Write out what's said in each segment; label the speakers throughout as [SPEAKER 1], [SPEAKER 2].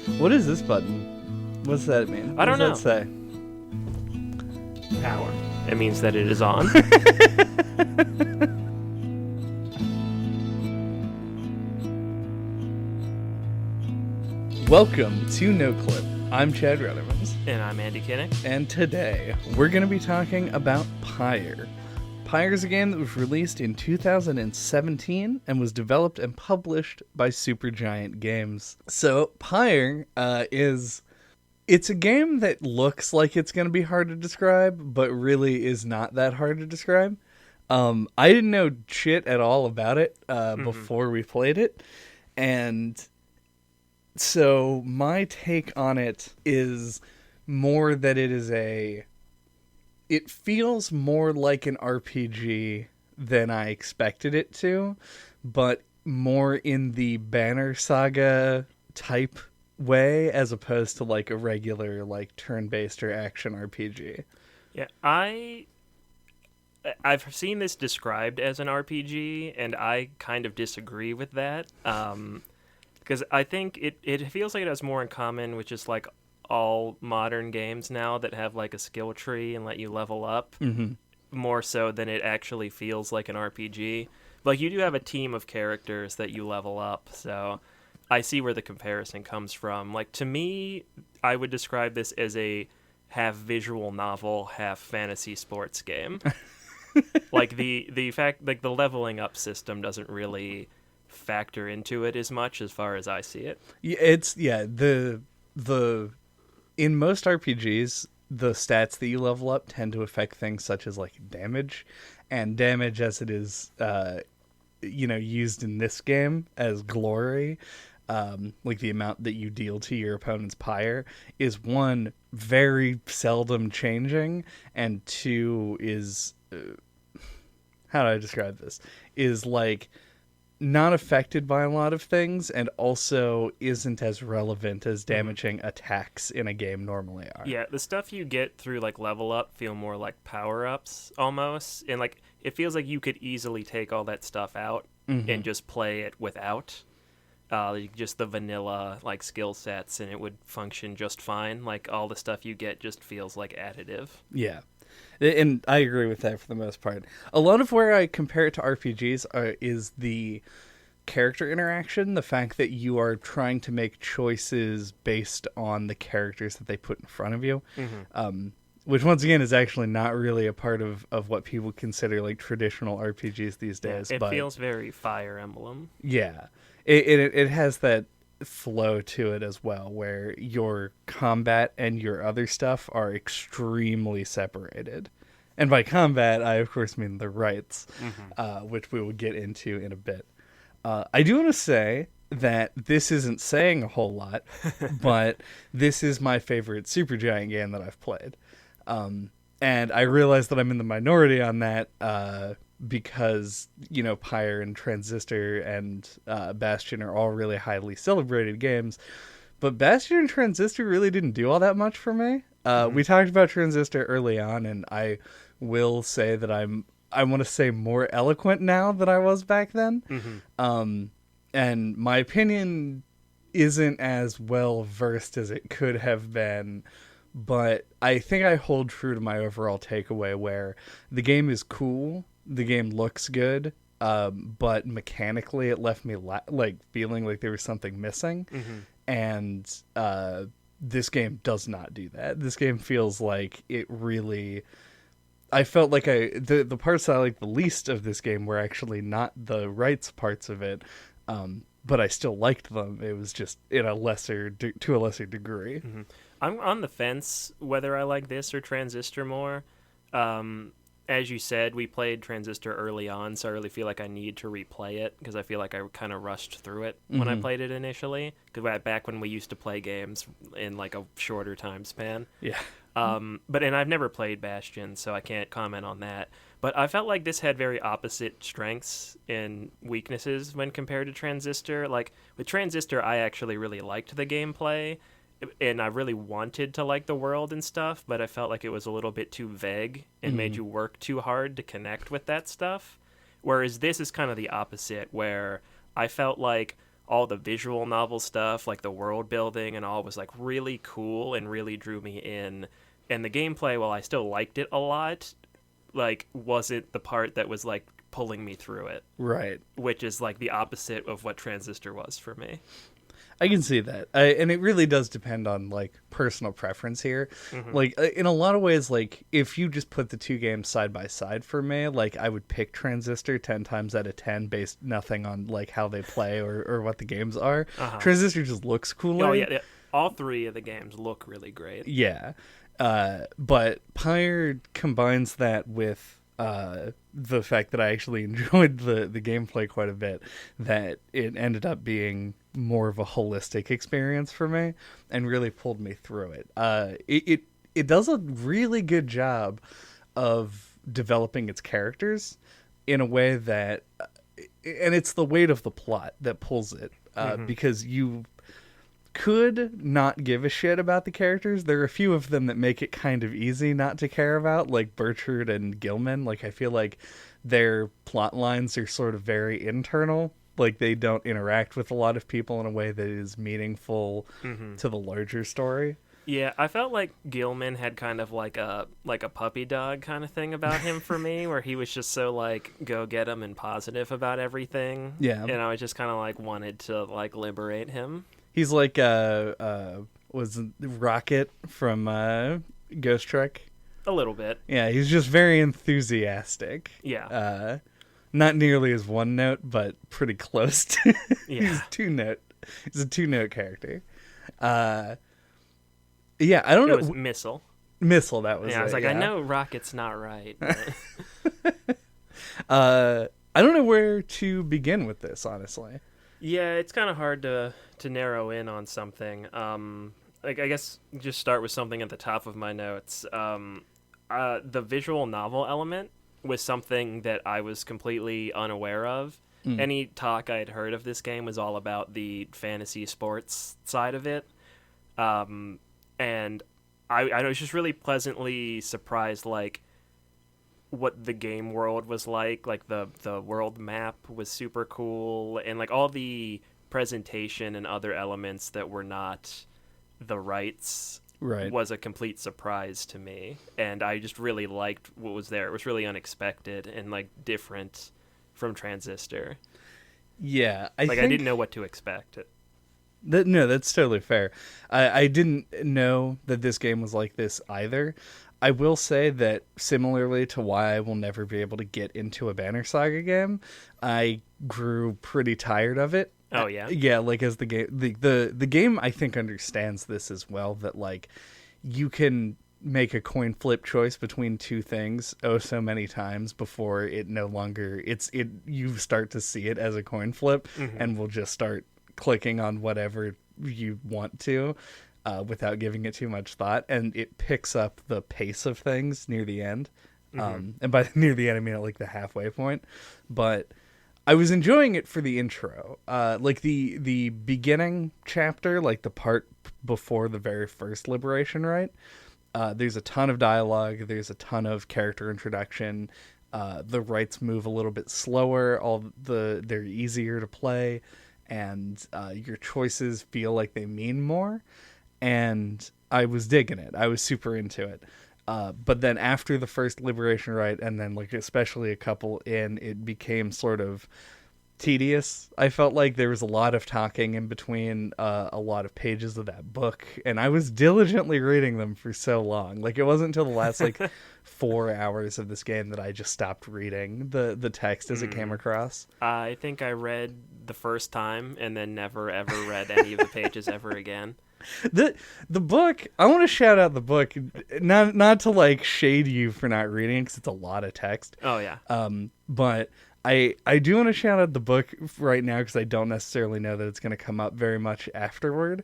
[SPEAKER 1] What is this button? What's that mean?
[SPEAKER 2] I don't know.
[SPEAKER 1] What does that say?
[SPEAKER 2] Power. It means that it is on.
[SPEAKER 1] Welcome to No Clip. I'm Chad Ruddermans.
[SPEAKER 2] And I'm Andy Kinnick.
[SPEAKER 1] And today, we're going to be talking about Pyre. Pyre is a game that was released in 2017 and was developed and published by Supergiant Games. So, Pyre it's a game that looks like it's going to be hard to describe, but really is not that hard to describe. I didn't know shit at all about it before we played it, and so my take on it is more that it feels more like an RPG than I expected it to, but more in the Banner Saga type way as opposed to like a regular like turn-based or action RPG.
[SPEAKER 2] Yeah, I've seen this described as an RPG, and I kind of disagree with that. Because I think it feels like it has more in common with just like all modern games now that have like a skill tree and let you level up, more so than it actually feels like an RPG. Like you do have a team of characters that you level up, so I see where the comparison comes from. Like to me, I would describe this as a half visual novel, half fantasy sports game. Like the fact, like the leveling up system doesn't really factor into it as much as far as I see it.
[SPEAKER 1] Yeah, the in most RPGs, the stats that you level up tend to affect things such as like damage, and damage as it is used in this game as glory, like the amount that you deal to your opponent's pyre is one, very seldom changing, and two is how do I describe this? Is like not affected by a lot of things, and also isn't as relevant as damaging attacks in a game normally are.
[SPEAKER 2] Yeah, the stuff you get through like level up feel more like power-ups almost, and like it feels like you could easily take all that stuff out and just play it without just the vanilla like skill sets, and it would function just fine. Like all the stuff you get just feels like additive.
[SPEAKER 1] Yeah. And I agree with that for the most part. A lot of where I compare it to RPGs is the character interaction, the fact that you are trying to make choices based on the characters that they put in front of you, which once again is actually not really a part of what people consider like traditional RPGs these days.
[SPEAKER 2] Yeah, it feels very Fire Emblem.
[SPEAKER 1] Yeah, it has that flow to it as well, where your combat and your other stuff are extremely separated. And by combat, I of course mean the rites, which we will get into in a bit. I do want to say that this isn't saying a whole lot, but this is my favorite Supergiant game that I've played. And I realize that I'm in the minority on that, because, Pyre and Transistor and Bastion are all really highly celebrated games. But Bastion and Transistor really didn't do all that much for me. We talked about Transistor early on, and I will say that I want to say more eloquent now than I was back then. And my opinion isn't as well versed as it could have been, but I think I hold true to my overall takeaway, where the game is cool. The game looks good, but mechanically it left me feeling like there was something missing. And this game does not do that. This game feels like it really... I felt like the parts I liked the least of this game were actually not the rights parts of it, but I still liked them. It was just to a lesser degree.
[SPEAKER 2] I'm on the fence whether I like this or Transistor more. As you said, we played Transistor early on, so I really feel like I need to replay it, because I feel like I kind of rushed through it when I played it initially, because back when we used to play games in like a shorter time span.
[SPEAKER 1] Yeah.
[SPEAKER 2] And I've never played Bastion, so I can't comment on that. But I felt like this had very opposite strengths and weaknesses when compared to Transistor. Like, with Transistor, I actually really liked the gameplay, and I really wanted to like the world and stuff, but I felt like it was a little bit too vague and made you work too hard to connect with that stuff. Whereas this is kind of the opposite, where I felt like all the visual novel stuff, like the world building and all, was like really cool and really drew me in. And the gameplay, while I still liked it a lot, like wasn't the part that was like pulling me through it.
[SPEAKER 1] Right.
[SPEAKER 2] Which is like the opposite of what Transistor was for me.
[SPEAKER 1] I can see that. And it really does depend on, like, personal preference here. Like, in a lot of ways, like, if you just put the two games side by side for me, like, I would pick Transistor 10 times out of 10 based nothing on, like, how they play or what the games are. Transistor just looks cooler.
[SPEAKER 2] Oh, yeah. All three of the games look really great.
[SPEAKER 1] Yeah. But Pyre combines that with the fact that I actually enjoyed the gameplay quite a bit, that it ended up being more of a holistic experience for me and really pulled me through it. It does a really good job of developing its characters in a way that, and it's the weight of the plot that pulls it, because you could not give a shit about the characters. There are a few of them that make it kind of easy not to care about, like Burchard and Gilman. Like, I feel like their plot lines are sort of very internal. Like, they don't interact with a lot of people in a way that is meaningful to the larger story.
[SPEAKER 2] Yeah, I felt like Gilman had kind of like a puppy dog kind of thing about him for me, where he was just so like go get him and positive about everything.
[SPEAKER 1] Yeah,
[SPEAKER 2] and I was just kind of like wanted to like liberate him.
[SPEAKER 1] He's like was Rocket from Ghost Truck.
[SPEAKER 2] A little bit.
[SPEAKER 1] Yeah, he's just very enthusiastic.
[SPEAKER 2] Yeah.
[SPEAKER 1] Not nearly as one note, but pretty close to.
[SPEAKER 2] Yeah.
[SPEAKER 1] He's a 2-note character. Yeah, I don't know.
[SPEAKER 2] It was Missile.
[SPEAKER 1] Missile, that was.
[SPEAKER 2] Yeah, I was like,
[SPEAKER 1] yeah.
[SPEAKER 2] I know Rocket's not right. But...
[SPEAKER 1] I don't know where to begin with this, honestly.
[SPEAKER 2] Yeah, it's kind of hard to narrow in on something. Like, I guess just start with something at the top of my notes. The visual novel element was something that I was completely unaware of. Any talk I had heard of this game was all about the fantasy sports side of it. And I was just really pleasantly surprised, like, what the game world was like the world map was super cool, and like all the presentation and other elements that were not the Rites was a complete surprise to me, and I just really liked what was there. It was really unexpected and like different from Transistor.
[SPEAKER 1] Yeah, I
[SPEAKER 2] didn't know what to expect.
[SPEAKER 1] No, that's totally fair. I didn't know that this game was like this either. I will say that similarly to why I will never be able to get into a Banner Saga game, I grew pretty tired of it.
[SPEAKER 2] Oh yeah,
[SPEAKER 1] yeah. Like as the game, the game I think understands this as well, that like you can make a coin flip choice between two things so many times before it no longer you start to see it as a coin flip, and will just start clicking on whatever you want to. Without giving it too much thought, and it picks up the pace of things near the end. And by near the end, I mean at like the halfway point. But I was enjoying it for the intro, like the beginning chapter, like the part before the very first Liberation Rite. There's a ton of dialogue. There's a ton of character introduction. The rites move a little bit slower. They're easier to play, and your choices feel like they mean more. And I was digging it. I was super into it. But then after the first Liberation Rite, and then like especially a couple in, it became sort of tedious. I felt like there was a lot of talking in between a lot of pages of that book, and I was diligently reading them for so long. Like, it wasn't until the last like 4 hours of this game that I just stopped reading the text as it came across.
[SPEAKER 2] I think I read the first time and then never ever read any of the pages ever again.
[SPEAKER 1] The book, I want to shout out the book, not to like shade you for not reading, because it's a lot of text.
[SPEAKER 2] Oh yeah.
[SPEAKER 1] But I do want to shout out the book right now, because I don't necessarily know that it's going to come up very much afterward,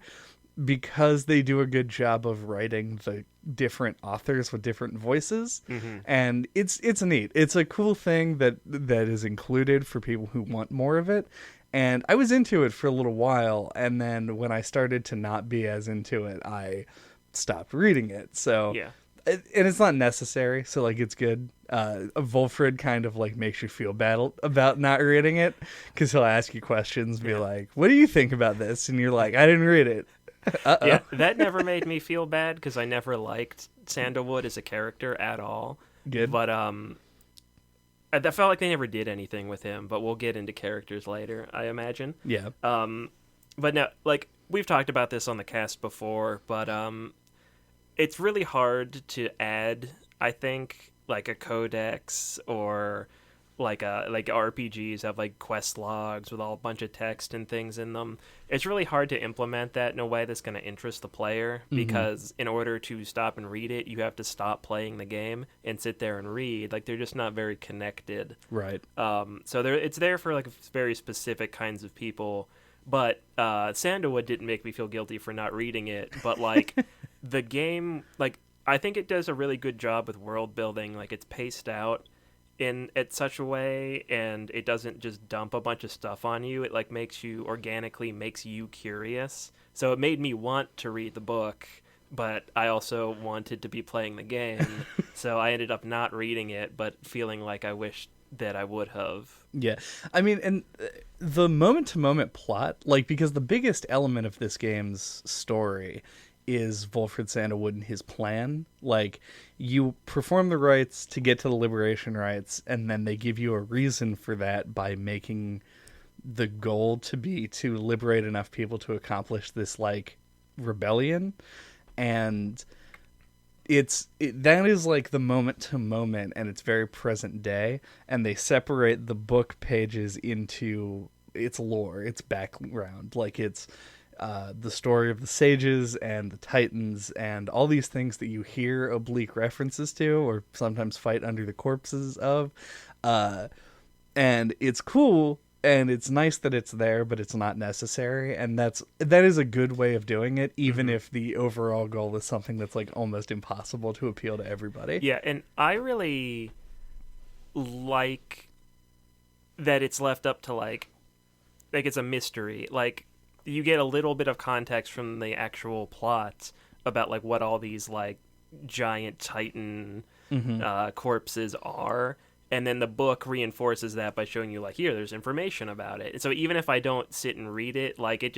[SPEAKER 1] because they do a good job of writing the different authors with different voices. And it's neat. It's a cool thing that is included for people who want more of it. And I was into it for a little while, and then when I started to not be as into it, I stopped reading it. So
[SPEAKER 2] yeah.
[SPEAKER 1] And it's not necessary, so like it's good. Wolfred kind of like makes you feel bad about not reading it, because he'll ask you questions, be like, "What do you think about this?" And you're like, "I didn't read it."
[SPEAKER 2] Yeah, that never made me feel bad because I never liked Sandalwood as a character at all.
[SPEAKER 1] Good.
[SPEAKER 2] But I felt like they never did anything with him. But we'll get into characters later, I imagine.
[SPEAKER 1] Yeah.
[SPEAKER 2] But no, like we've talked about this on the cast before, but it's really hard to add, I think, like a codex or like RPGs have like quest logs with all a bunch of text and things in them. It's really hard to implement that in a way that's going to interest the player, because in order to stop and read it, you have to stop playing the game and sit there and read. Like they're just not very connected.
[SPEAKER 1] Right.
[SPEAKER 2] So it's there for like very specific kinds of people. But Sandalwood didn't make me feel guilty for not reading it. But like the game, like I think it does a really good job with world building. Like it's paced out in such a way, and it doesn't just dump a bunch of stuff on you. It like organically makes you curious. So it made me want to read the book, but I also wanted to be playing the game. So I ended up not reading it, but feeling like I wished that I would have.
[SPEAKER 1] Yeah. I mean, and the moment-to-moment plot, like, because the biggest element of this game's story is Wolfred Sandalwood and his plan. Like, you perform the rites to get to the liberation rites, and then they give you a reason for that by making the goal to be to liberate enough people to accomplish this, like, rebellion. And that is like the moment to moment, and it's very present day, and they separate the book pages into its lore, its background. Like it's the story of the sages and the titans and all these things that you hear oblique references to or sometimes fight under the corpses of. And it's cool, and it's nice that it's there, but it's not necessary, and that is a good way of doing it, even if the overall goal is something that's like almost impossible to appeal to everybody.
[SPEAKER 2] Yeah, and I really like that it's left up to like it's a mystery. Like you get a little bit of context from the actual plot about like what all these like giant titan corpses are. And then the book reinforces that by showing you, like, here, there's information about it. And so even if I don't sit and read it, like, it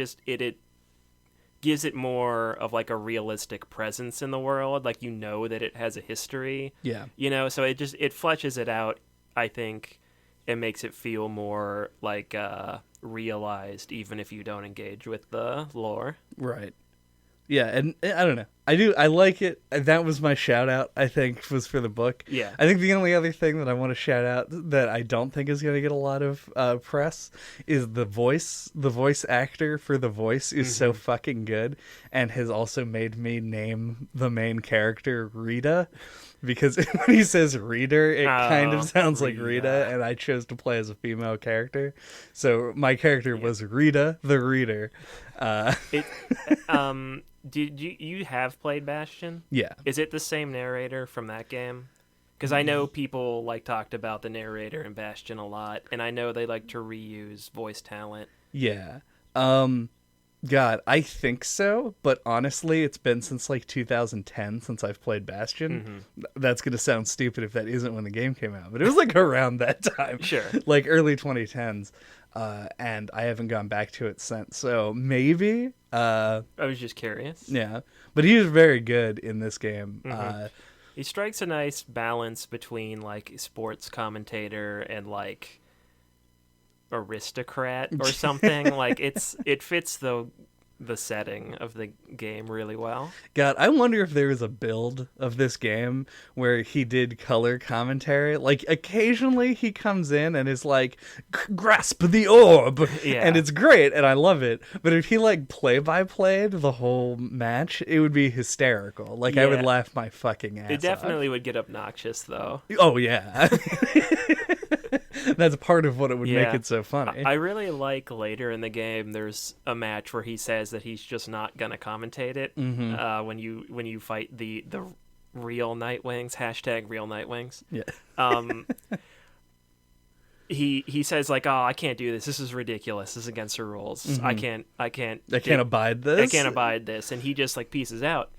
[SPEAKER 2] gives it more of, like, a realistic presence in the world. Like, you know that it has a history.
[SPEAKER 1] Yeah.
[SPEAKER 2] You know, so it fleshes it out, I think, and makes it feel more, like, realized, even if you don't engage with the lore.
[SPEAKER 1] Right. Yeah, and I don't know. I like it. That was my shout out, I think, was for the book.
[SPEAKER 2] Yeah.
[SPEAKER 1] I think the only other thing that I want to shout out that I don't think is going to get a lot of press is the voice. The voice actor for the voice is so fucking good, and has also made me name the main character Rita, because when he says reader, it kind of sounds like Rita, and I chose to play as a female character. So my character was Rita the Reader.
[SPEAKER 2] Did you have played Bastion?
[SPEAKER 1] Yeah.
[SPEAKER 2] Is it the same narrator from that game? Because I know people like talked about the narrator in Bastion a lot, and I know they like to reuse voice talent.
[SPEAKER 1] Yeah. God, I think so, but honestly, it's been since like 2010 since I've played Bastion. That's going to sound stupid if that isn't when the game came out, but it was like around that time.
[SPEAKER 2] Sure.
[SPEAKER 1] Like early 2010s. And I haven't gone back to it since. So maybe.
[SPEAKER 2] I was just curious.
[SPEAKER 1] Yeah. But he was very good in this game.
[SPEAKER 2] He strikes a nice balance between like sports commentator and like aristocrat or something. Like it fits the setting of the game really well.
[SPEAKER 1] God, I wonder if there was a build of this game where he did color commentary. Like, occasionally he comes in and is like, grasp the orb!
[SPEAKER 2] Yeah.
[SPEAKER 1] And it's great, and I love it. But if he, like, play-by-played the whole match, it would be hysterical. Like, I would laugh my fucking ass off.
[SPEAKER 2] It definitely would get obnoxious, though.
[SPEAKER 1] Oh, yeah. That's part of what it would make it so funny.
[SPEAKER 2] I really like later in the game there's a match where he says that he's just not gonna commentate it when you fight the real Nightwings, #real Nightwings.
[SPEAKER 1] Yeah.
[SPEAKER 2] He says like, oh, I can't do this. This is ridiculous. This is against the rules. I can't
[SPEAKER 1] abide this.
[SPEAKER 2] I can't abide this. And he just like pieces out.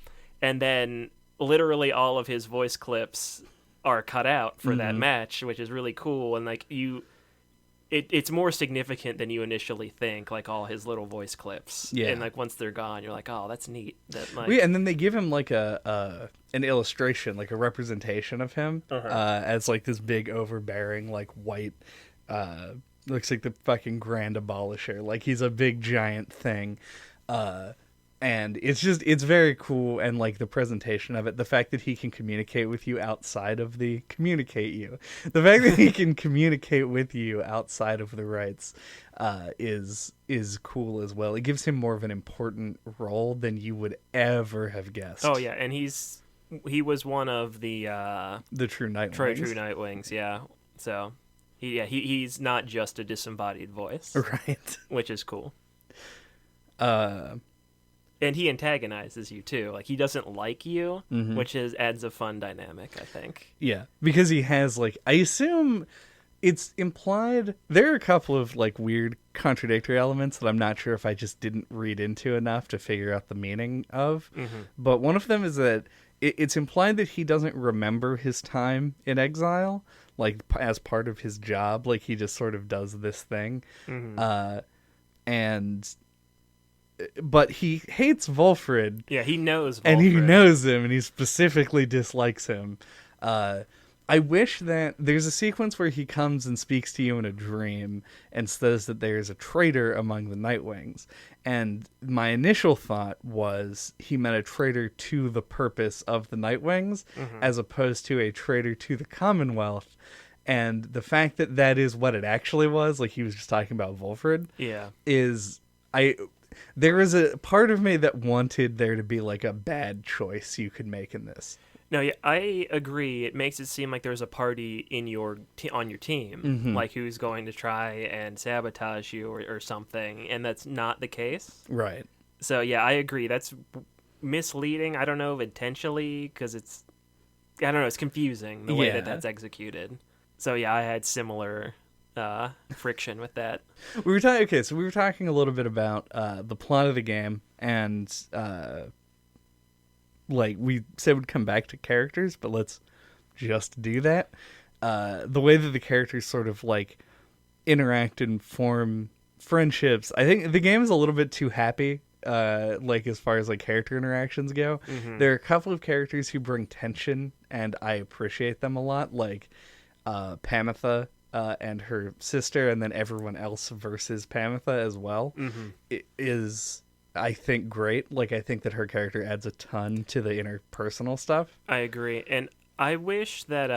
[SPEAKER 2] And then literally all of his voice clips are cut out for that
[SPEAKER 1] Mhm.
[SPEAKER 2] match, which is really cool. And like it's more significant than you initially think. Like all his little voice clips,
[SPEAKER 1] Yeah.
[SPEAKER 2] and like once they're gone, you're like, oh, that's neat. That like,
[SPEAKER 1] Well, yeah, and then they give him like a an illustration, like a representation of him as like this big overbearing like white looks like the fucking grand abolisher. Like he's a big giant thing. And it's very cool, and like the presentation of it, the fact that he can communicate with you outside of the the fact that he can communicate with you outside of the rites is cool as well. It gives him more of an important role than you would ever have guessed.
[SPEAKER 2] oh yeah, and he was one of the
[SPEAKER 1] True Nightwings.
[SPEAKER 2] True Nightwings, yeah. So he's not just a disembodied voice,
[SPEAKER 1] Right.
[SPEAKER 2] which is cool. And he antagonizes you too. Like he doesn't like you, which adds a fun dynamic, I think.
[SPEAKER 1] Yeah, because he has like, I assume it's implied there are a couple of like weird contradictory elements that I'm not sure if I just didn't read into enough to figure out the meaning of. But one of them is that it's implied that he doesn't remember his time in exile, like as part of his job. Like he just sort of does this thing, but he hates Volfred.
[SPEAKER 2] Yeah, he knows Volfred.
[SPEAKER 1] And he knows him, and he specifically dislikes him. I wish that there's a sequence where he comes and speaks to you in a dream and says that there's a traitor among the Nightwings. And my initial thought was he meant a traitor to the purpose of the Nightwings, as opposed to a traitor to the Commonwealth. And the fact that that is what it actually was, like he was just talking about Volfred, there is a part of me that wanted there to be like a bad choice you could make in this.
[SPEAKER 2] No, yeah, I agree. It makes it seem like there's a party in on your team, like who's going to try and sabotage you or something, and that's not the case.
[SPEAKER 1] Right.
[SPEAKER 2] So yeah, I agree. That's misleading. I don't know if intentionally, because it's confusing the way that that's executed. So yeah, I had similar friction with that.
[SPEAKER 1] We were talking a little bit about the plot of the game, and like we said we'd come back to characters, but let's just do that. The way that the characters sort of like interact and form friendships, I think the game is a little bit too happy, like as far as like character interactions go. There are a couple of characters who bring tension, and I appreciate them a lot, like Pamitha and her sister, and then everyone else versus Pamitha as well. It is, I think, great. Like, I think that her character adds a ton to the interpersonal stuff.
[SPEAKER 2] I agree. And I wish that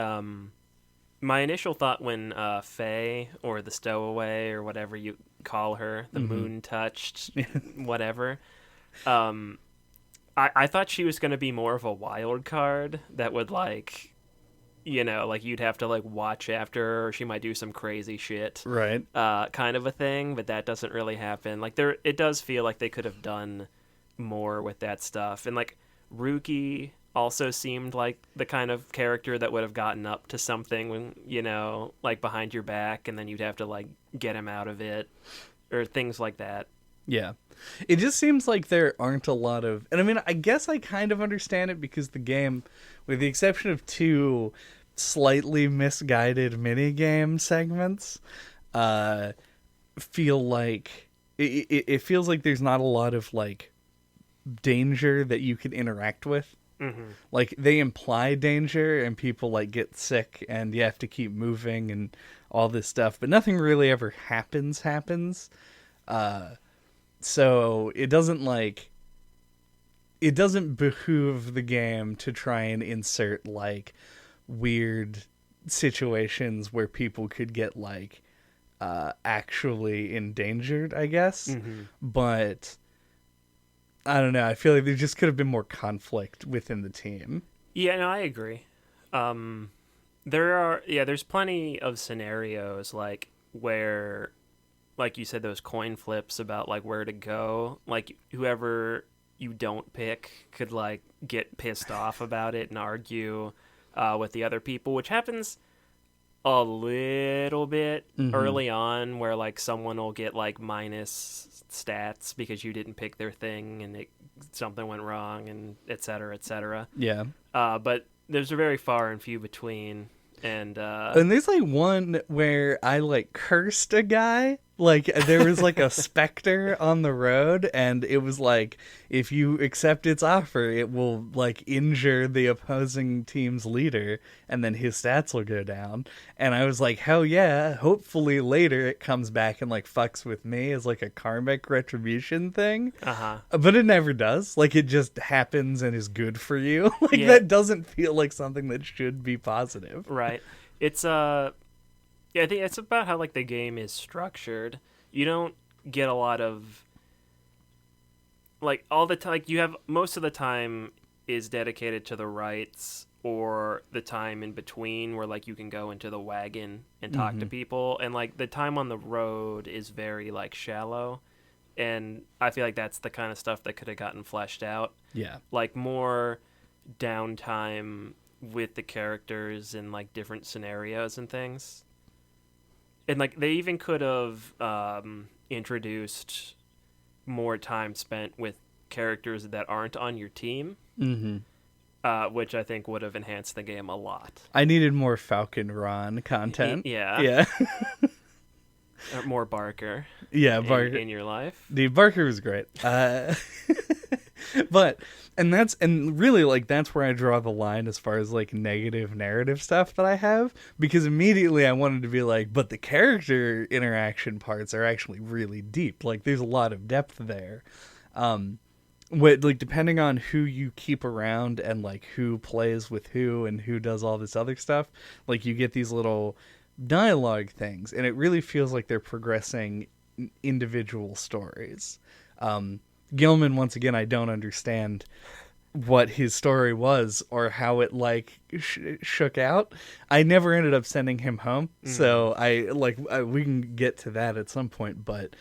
[SPEAKER 2] my initial thought when Faye, or the Stowaway, or whatever you call her, the moon-touched, whatever, I thought she was going to be more of a wild card that would, like, you know, like you'd have to like watch after her, or she might do some crazy shit,
[SPEAKER 1] right?
[SPEAKER 2] Kind of a thing. But that doesn't really happen. Like it does feel like they could have done more with that stuff. And like Ruki also seemed like the kind of character that would have gotten up to something when, you know, like behind your back, and then you'd have to like get him out of it, or things like that.
[SPEAKER 1] Yeah. It just seems like there aren't a lot of, and I mean, I guess I kind of understand it, because the game, with the exception of two slightly misguided mini-game segments, feel like it feels like there's not a lot of like danger that you can interact with. Like they imply danger, and people like get sick, and you have to keep moving and all this stuff, but nothing really ever happens. So it doesn't behoove the game to try and insert like weird situations where people could get like actually endangered, I guess. But I don't know, I feel like there just could have been more conflict within the team.
[SPEAKER 2] Yeah, no, I agree. There's plenty of scenarios like where, like you said, those coin flips about like where to go, like whoever you don't pick could like get pissed off about it and argue with the other people, which happens a little bit
[SPEAKER 1] Mm-hmm.
[SPEAKER 2] early on where like someone will get like minus stats because you didn't pick their thing and something went wrong and et cetera, et cetera.
[SPEAKER 1] Yeah.
[SPEAKER 2] But there's a very far and few between. And
[SPEAKER 1] there's like one where I like cursed a guy. Like there was like a specter on the road, and it was like, if you accept its offer, it will like injure the opposing team's leader, and then his stats will go down. And I was like, hell yeah! Hopefully later it comes back and like fucks with me as like a karmic retribution thing. But it never does. Like it just happens and is good for you. Like that doesn't feel like something that should be positive.
[SPEAKER 2] Right. It's yeah, I think it's about how like the game is structured. You don't get a lot of like all the time. Like you have most of the time is dedicated to the rites, or the time in between where like you can go into the wagon and talk to people, and like the time on the road is very like shallow, and I feel like that's the kind of stuff that could have gotten fleshed out.
[SPEAKER 1] Yeah.
[SPEAKER 2] Like more downtime with the characters in like different scenarios and things. And like they even could have introduced more time spent with characters that aren't on your team, which I think would have enhanced the game a lot.
[SPEAKER 1] I needed more Falcon Ron content.
[SPEAKER 2] Yeah. More Barker.
[SPEAKER 1] Yeah, Barker
[SPEAKER 2] in your life.
[SPEAKER 1] Dude, Barker was great. But and really like that's where I draw the line as far as like negative narrative stuff that I have, because immediately I wanted to be like, but the character interaction parts are actually really deep. Like there's a lot of depth there. What like depending on who you keep around and like who plays with who and who does all this other stuff, like you get these little dialogue things, and it really feels like they're progressing individual stories. Gilman, once again, I don't understand what his story was or how it like shook out. I never ended up sending him home, so we can get to that at some point. But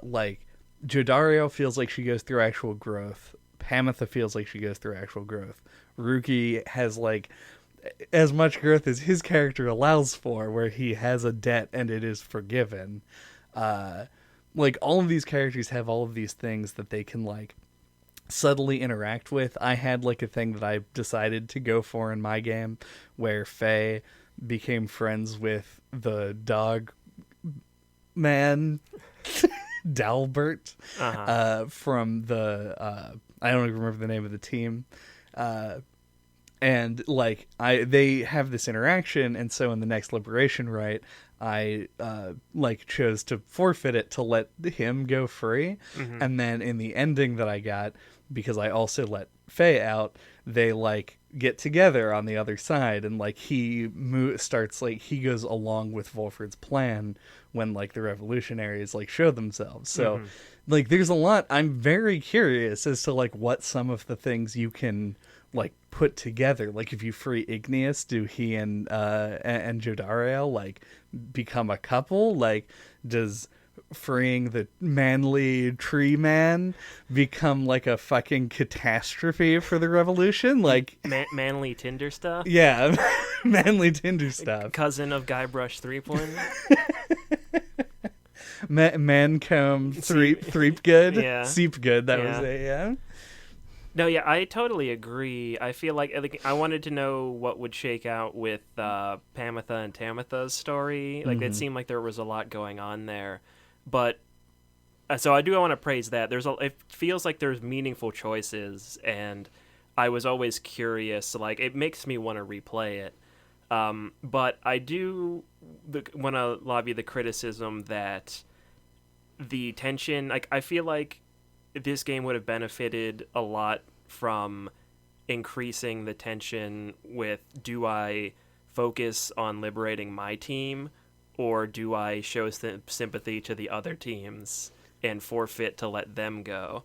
[SPEAKER 1] like Jodario feels like she goes through actual growth. Pamitha feels like she goes through actual growth. Ruki has like as much growth as his character allows for, where he has a debt and it is forgiven. Like all of these characters have all of these things that they can like subtly interact with. I had like a thing that I decided to go for in my game where Faye became friends with the dog man Dalbert from the I don't even remember the name of the team. And like they have this interaction, and so in the next Liberation Rite, I like chose to forfeit it to let him go free. And then in the ending that I got, because I also let Faye out, they like get together on the other side, and like he starts like he goes along with Volfred's plan when like the revolutionaries like show themselves. So like there's a lot. I'm very curious as to like what some of the things you can like put together. Like if you free Igneous, do he and Jodariel like become a couple? Like does freeing the manly tree man become like a fucking catastrophe for the revolution? Like
[SPEAKER 2] manly Tinder stuff?
[SPEAKER 1] Yeah, manly Tinder stuff.
[SPEAKER 2] Cousin of Guybrush Threepwood?
[SPEAKER 1] Mancomb Threepgood?
[SPEAKER 2] Yeah.
[SPEAKER 1] Seepgood, that was it, yeah.
[SPEAKER 2] No, yeah, I totally agree. I feel like I wanted to know what would shake out with Pamitha and Tamitha's story. Like, it seemed like there was a lot going on there. But, so I want to praise that. It feels like there's meaningful choices, and I was always curious. Like, it makes me want to replay it. But I do want to lobby the criticism that the tension, like, I feel like this game would have benefited a lot from increasing the tension with, do I focus on liberating my team, or do I show sympathy to the other teams and forfeit to let them go?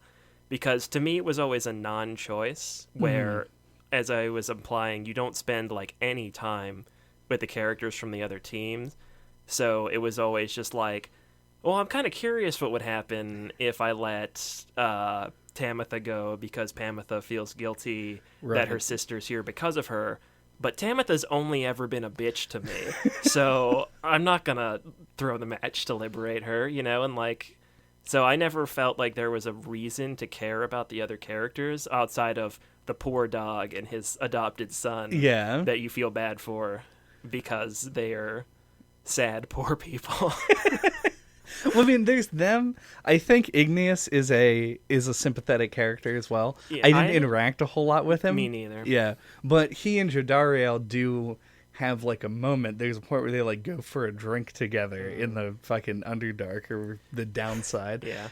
[SPEAKER 2] Because to me it was always a non-choice where, as I was implying, you don't spend like any time with the characters from the other teams. So it was always just like, well, I'm kind of curious what would happen if I let Tamitha go because Pamitha feels guilty that her sister's here because of her. but Tamitha's only ever been a bitch to me, so I'm not gonna throw the match to liberate her, and like, so I never felt like there was a reason to care about the other characters outside of the poor dog and his adopted son that you feel bad for because they are sad, poor people.
[SPEAKER 1] Well, I mean, there's them. I think Igneous is a sympathetic character as well.
[SPEAKER 2] Yeah,
[SPEAKER 1] I didn't interact a whole lot with him.
[SPEAKER 2] Me neither.
[SPEAKER 1] Yeah, but he and Jodariel do have like a moment. There's a point where they like go for a drink together in the fucking Underdark or the downside.
[SPEAKER 2] Yeah.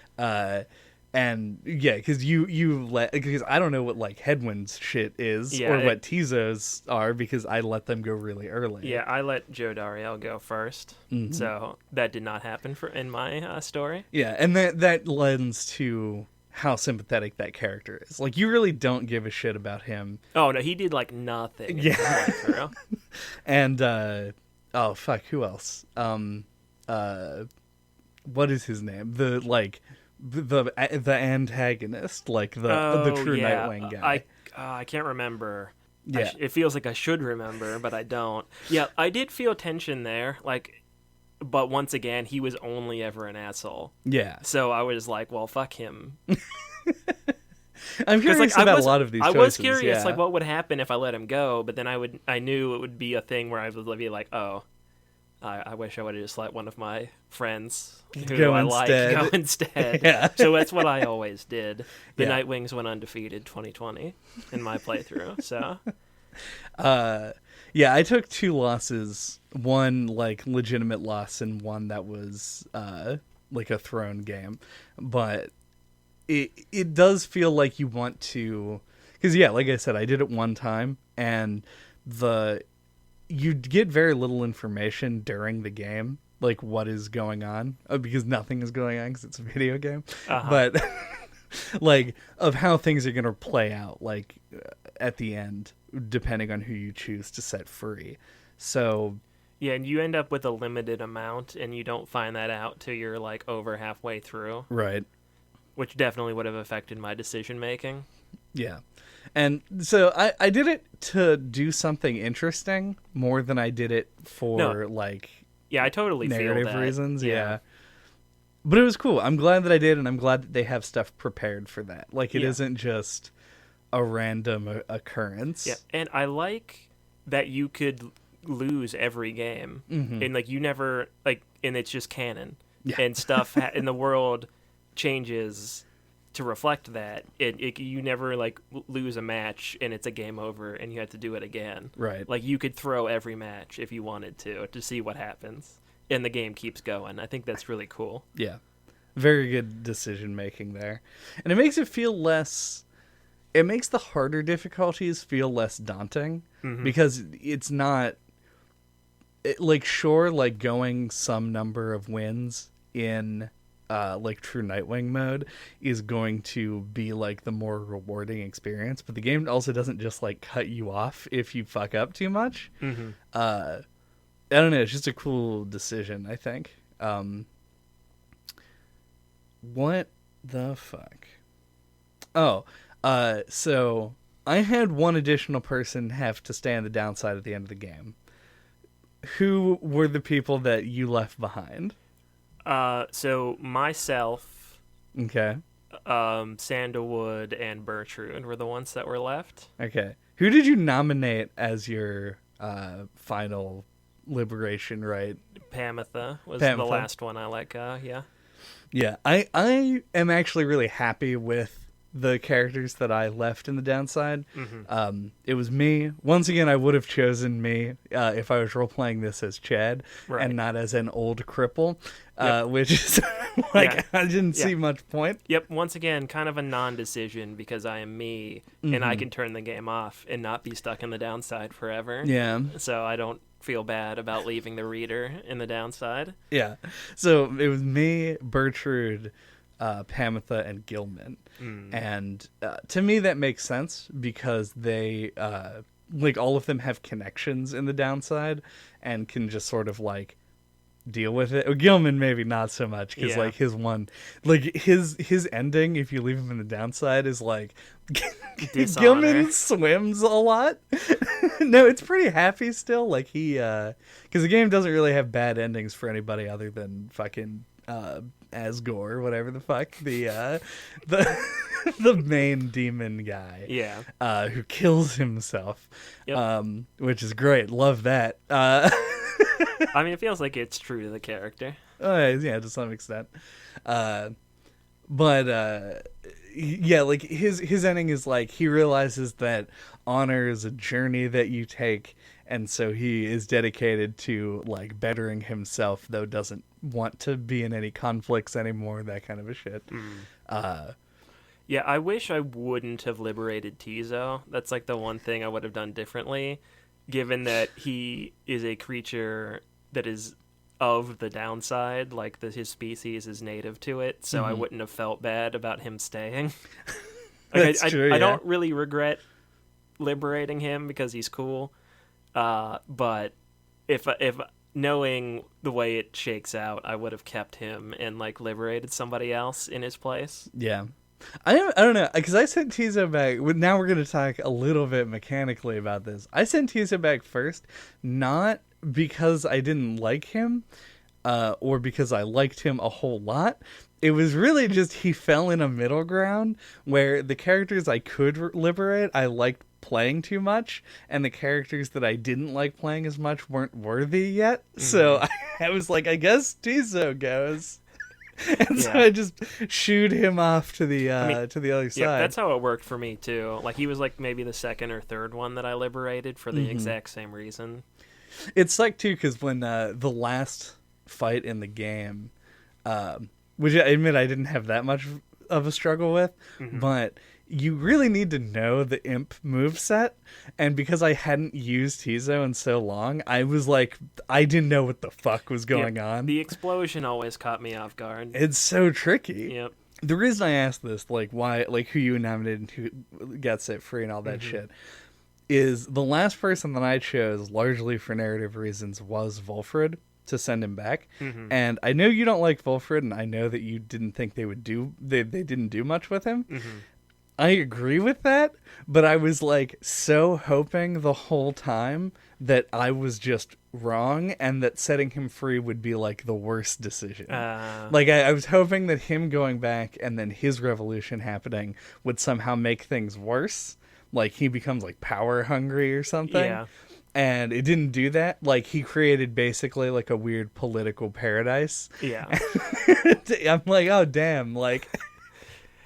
[SPEAKER 1] And yeah, because because I don't know what like Headwind's shit is what Tizo's are because I let them go really early.
[SPEAKER 2] Yeah, I let Jodariel go first, so that did not happen in my story.
[SPEAKER 1] Yeah, and that lends to how sympathetic that character is. Like, you really don't give a shit about him.
[SPEAKER 2] Oh no, he did like nothing. Yeah.
[SPEAKER 1] And oh fuck, who else? What is his name? The antagonist, like the true Nightwing guy.
[SPEAKER 2] I can't remember.
[SPEAKER 1] Yeah.
[SPEAKER 2] It feels like I should remember, but I don't. Yeah, I did feel tension there, like, but once again, he was only ever an asshole.
[SPEAKER 1] Yeah.
[SPEAKER 2] So I was like, well, fuck him.
[SPEAKER 1] I'm curious about a lot of these choices.
[SPEAKER 2] I was curious, like, what would happen if I let him go, but then I knew it would be a thing where I would be like, oh, I wish I would have just let one of my friends who I like go instead.
[SPEAKER 1] Yeah.
[SPEAKER 2] So that's what I always did. The Nightwings went undefeated 2020 in my playthrough. So,
[SPEAKER 1] yeah, I took 2 losses. One like legitimate loss, and one that was like a thrown game. But it does feel like you want to, because like I said, I did it one time, and you get very little information during the game, like what is going on, because nothing is going on because it's a video game. But like of how things are going to play out, like at the end, depending on who you choose to set free. So
[SPEAKER 2] yeah, and you end up with a limited amount, and you don't find that out till you're like over halfway through,
[SPEAKER 1] right?
[SPEAKER 2] Which definitely would have affected my decision making. Yeah.
[SPEAKER 1] And so I did it to do something interesting more than I did it for
[SPEAKER 2] I totally
[SPEAKER 1] narrative
[SPEAKER 2] feel that.
[SPEAKER 1] reasons. Yeah. But it was cool. I'm glad that I did, and I'm glad that they have stuff prepared for that. Like, it isn't just a random occurrence.
[SPEAKER 2] Yeah, and I like that you could lose every game, and like you never and it's just canon, and stuff in the world changes to reflect that. You never like lose a match and it's a game over and you have to do it again.
[SPEAKER 1] Right.
[SPEAKER 2] Like, you could throw every match if you wanted to see what happens, and the game keeps going. I think that's really cool.
[SPEAKER 1] Yeah. Very good decision making there. And it makes it feel less, it makes the harder difficulties feel less daunting, because it's not like, sure, like going some number of wins in like true Nightwing mode is going to be like the more rewarding experience, but the game also doesn't just like cut you off if you fuck up too much. I don't know, it's just a cool decision, I think. What the fuck? So I had one additional person have to stay on the downside at the end of the game. Who were the people that you left behind?
[SPEAKER 2] So myself,
[SPEAKER 1] okay,
[SPEAKER 2] Sandalwood, and Bertrude were the ones that were left.
[SPEAKER 1] Okay, who did you nominate as your final liberation right?
[SPEAKER 2] Pamitha was the last one I let go. Yeah.
[SPEAKER 1] I am actually really happy with the characters that I left in the downside. It was me. Once again, I would have chosen me if I was role-playing this as Chad and not as an old cripple, which is like, I didn't see much point.
[SPEAKER 2] Yep, once again, kind of a non-decision because I am me, and I can turn the game off and not be stuck in the downside forever.
[SPEAKER 1] Yeah.
[SPEAKER 2] So I don't feel bad about leaving the reader in the downside.
[SPEAKER 1] Yeah. So it was me, Bertrude, Pamitha, and Gilman. And to me that makes sense because they like all of them have connections in the downside and can just sort of like deal with it. Gilman maybe not so much, because
[SPEAKER 2] Yeah.
[SPEAKER 1] like his ending, if you leave him in the downside, is like
[SPEAKER 2] Dishonor.
[SPEAKER 1] Gilman swims a lot. No, it's pretty happy still. Like he, because the game doesn't really have bad endings for anybody other than fucking Asgore, whatever the fuck, the the main demon guy.
[SPEAKER 2] Yeah.
[SPEAKER 1] Who kills himself.
[SPEAKER 2] Yep.
[SPEAKER 1] Which is great. Love that.
[SPEAKER 2] I mean, it feels like it's true to the character.
[SPEAKER 1] Yeah, to some extent. But yeah, like his ending is like he realizes that honor is a journey that you take, and so he is dedicated to like bettering himself, though doesn't want to be in any conflicts anymore, that kind of a shit.
[SPEAKER 2] Yeah, I wish I wouldn't have liberated Tizo. That's like the one thing I would have done differently, given that he is a creature that is of the downside, like his species is native to it, so I wouldn't have felt bad about him staying.
[SPEAKER 1] That's true,
[SPEAKER 2] I don't really regret liberating him because he's cool, but if knowing the way it shakes out, I would have kept him and like liberated somebody else in his place.
[SPEAKER 1] Yeah. I don't know, because I sent Tizo back. Now we're going to talk a little bit mechanically about this. I sent Tizo back first, not because I didn't like him, or because I liked him a whole lot. It was really just he fell in a middle ground where the characters I could liberate, I liked playing too much, and the characters that I didn't like playing as much weren't worthy yet. So I was like, I guess Tizo goes. And so I just shooed him off to the to the other side.
[SPEAKER 2] Yeah, that's how it worked for me too. Like he was like maybe the second or third one that I liberated for the exact same reason.
[SPEAKER 1] It sucked too, because when the last fight in the game, which I admit I didn't have that much of a struggle with, but you really need to know the imp moveset, and because I hadn't used Tizo in so long, I was like, I didn't know what the fuck was going on.
[SPEAKER 2] The explosion always caught me off guard.
[SPEAKER 1] It's so tricky.
[SPEAKER 2] Yep.
[SPEAKER 1] The reason I asked this, like why, like who you nominated and who gets it free and all that shit, is the last person that I chose, largely for narrative reasons, was Volfred, to send him back. And I know you don't like Volfred, and I know that you didn't think they didn't do much with him. I agree with that, but I was like so hoping the whole time that I was just wrong and that setting him free would be like the worst decision. Like I was hoping that him going back and then his revolution happening would somehow make things worse. Like he becomes like power hungry or something.
[SPEAKER 2] Yeah.
[SPEAKER 1] And it didn't do that. Like he created basically like a weird political paradise.
[SPEAKER 2] Yeah.
[SPEAKER 1] I'm like, oh damn, like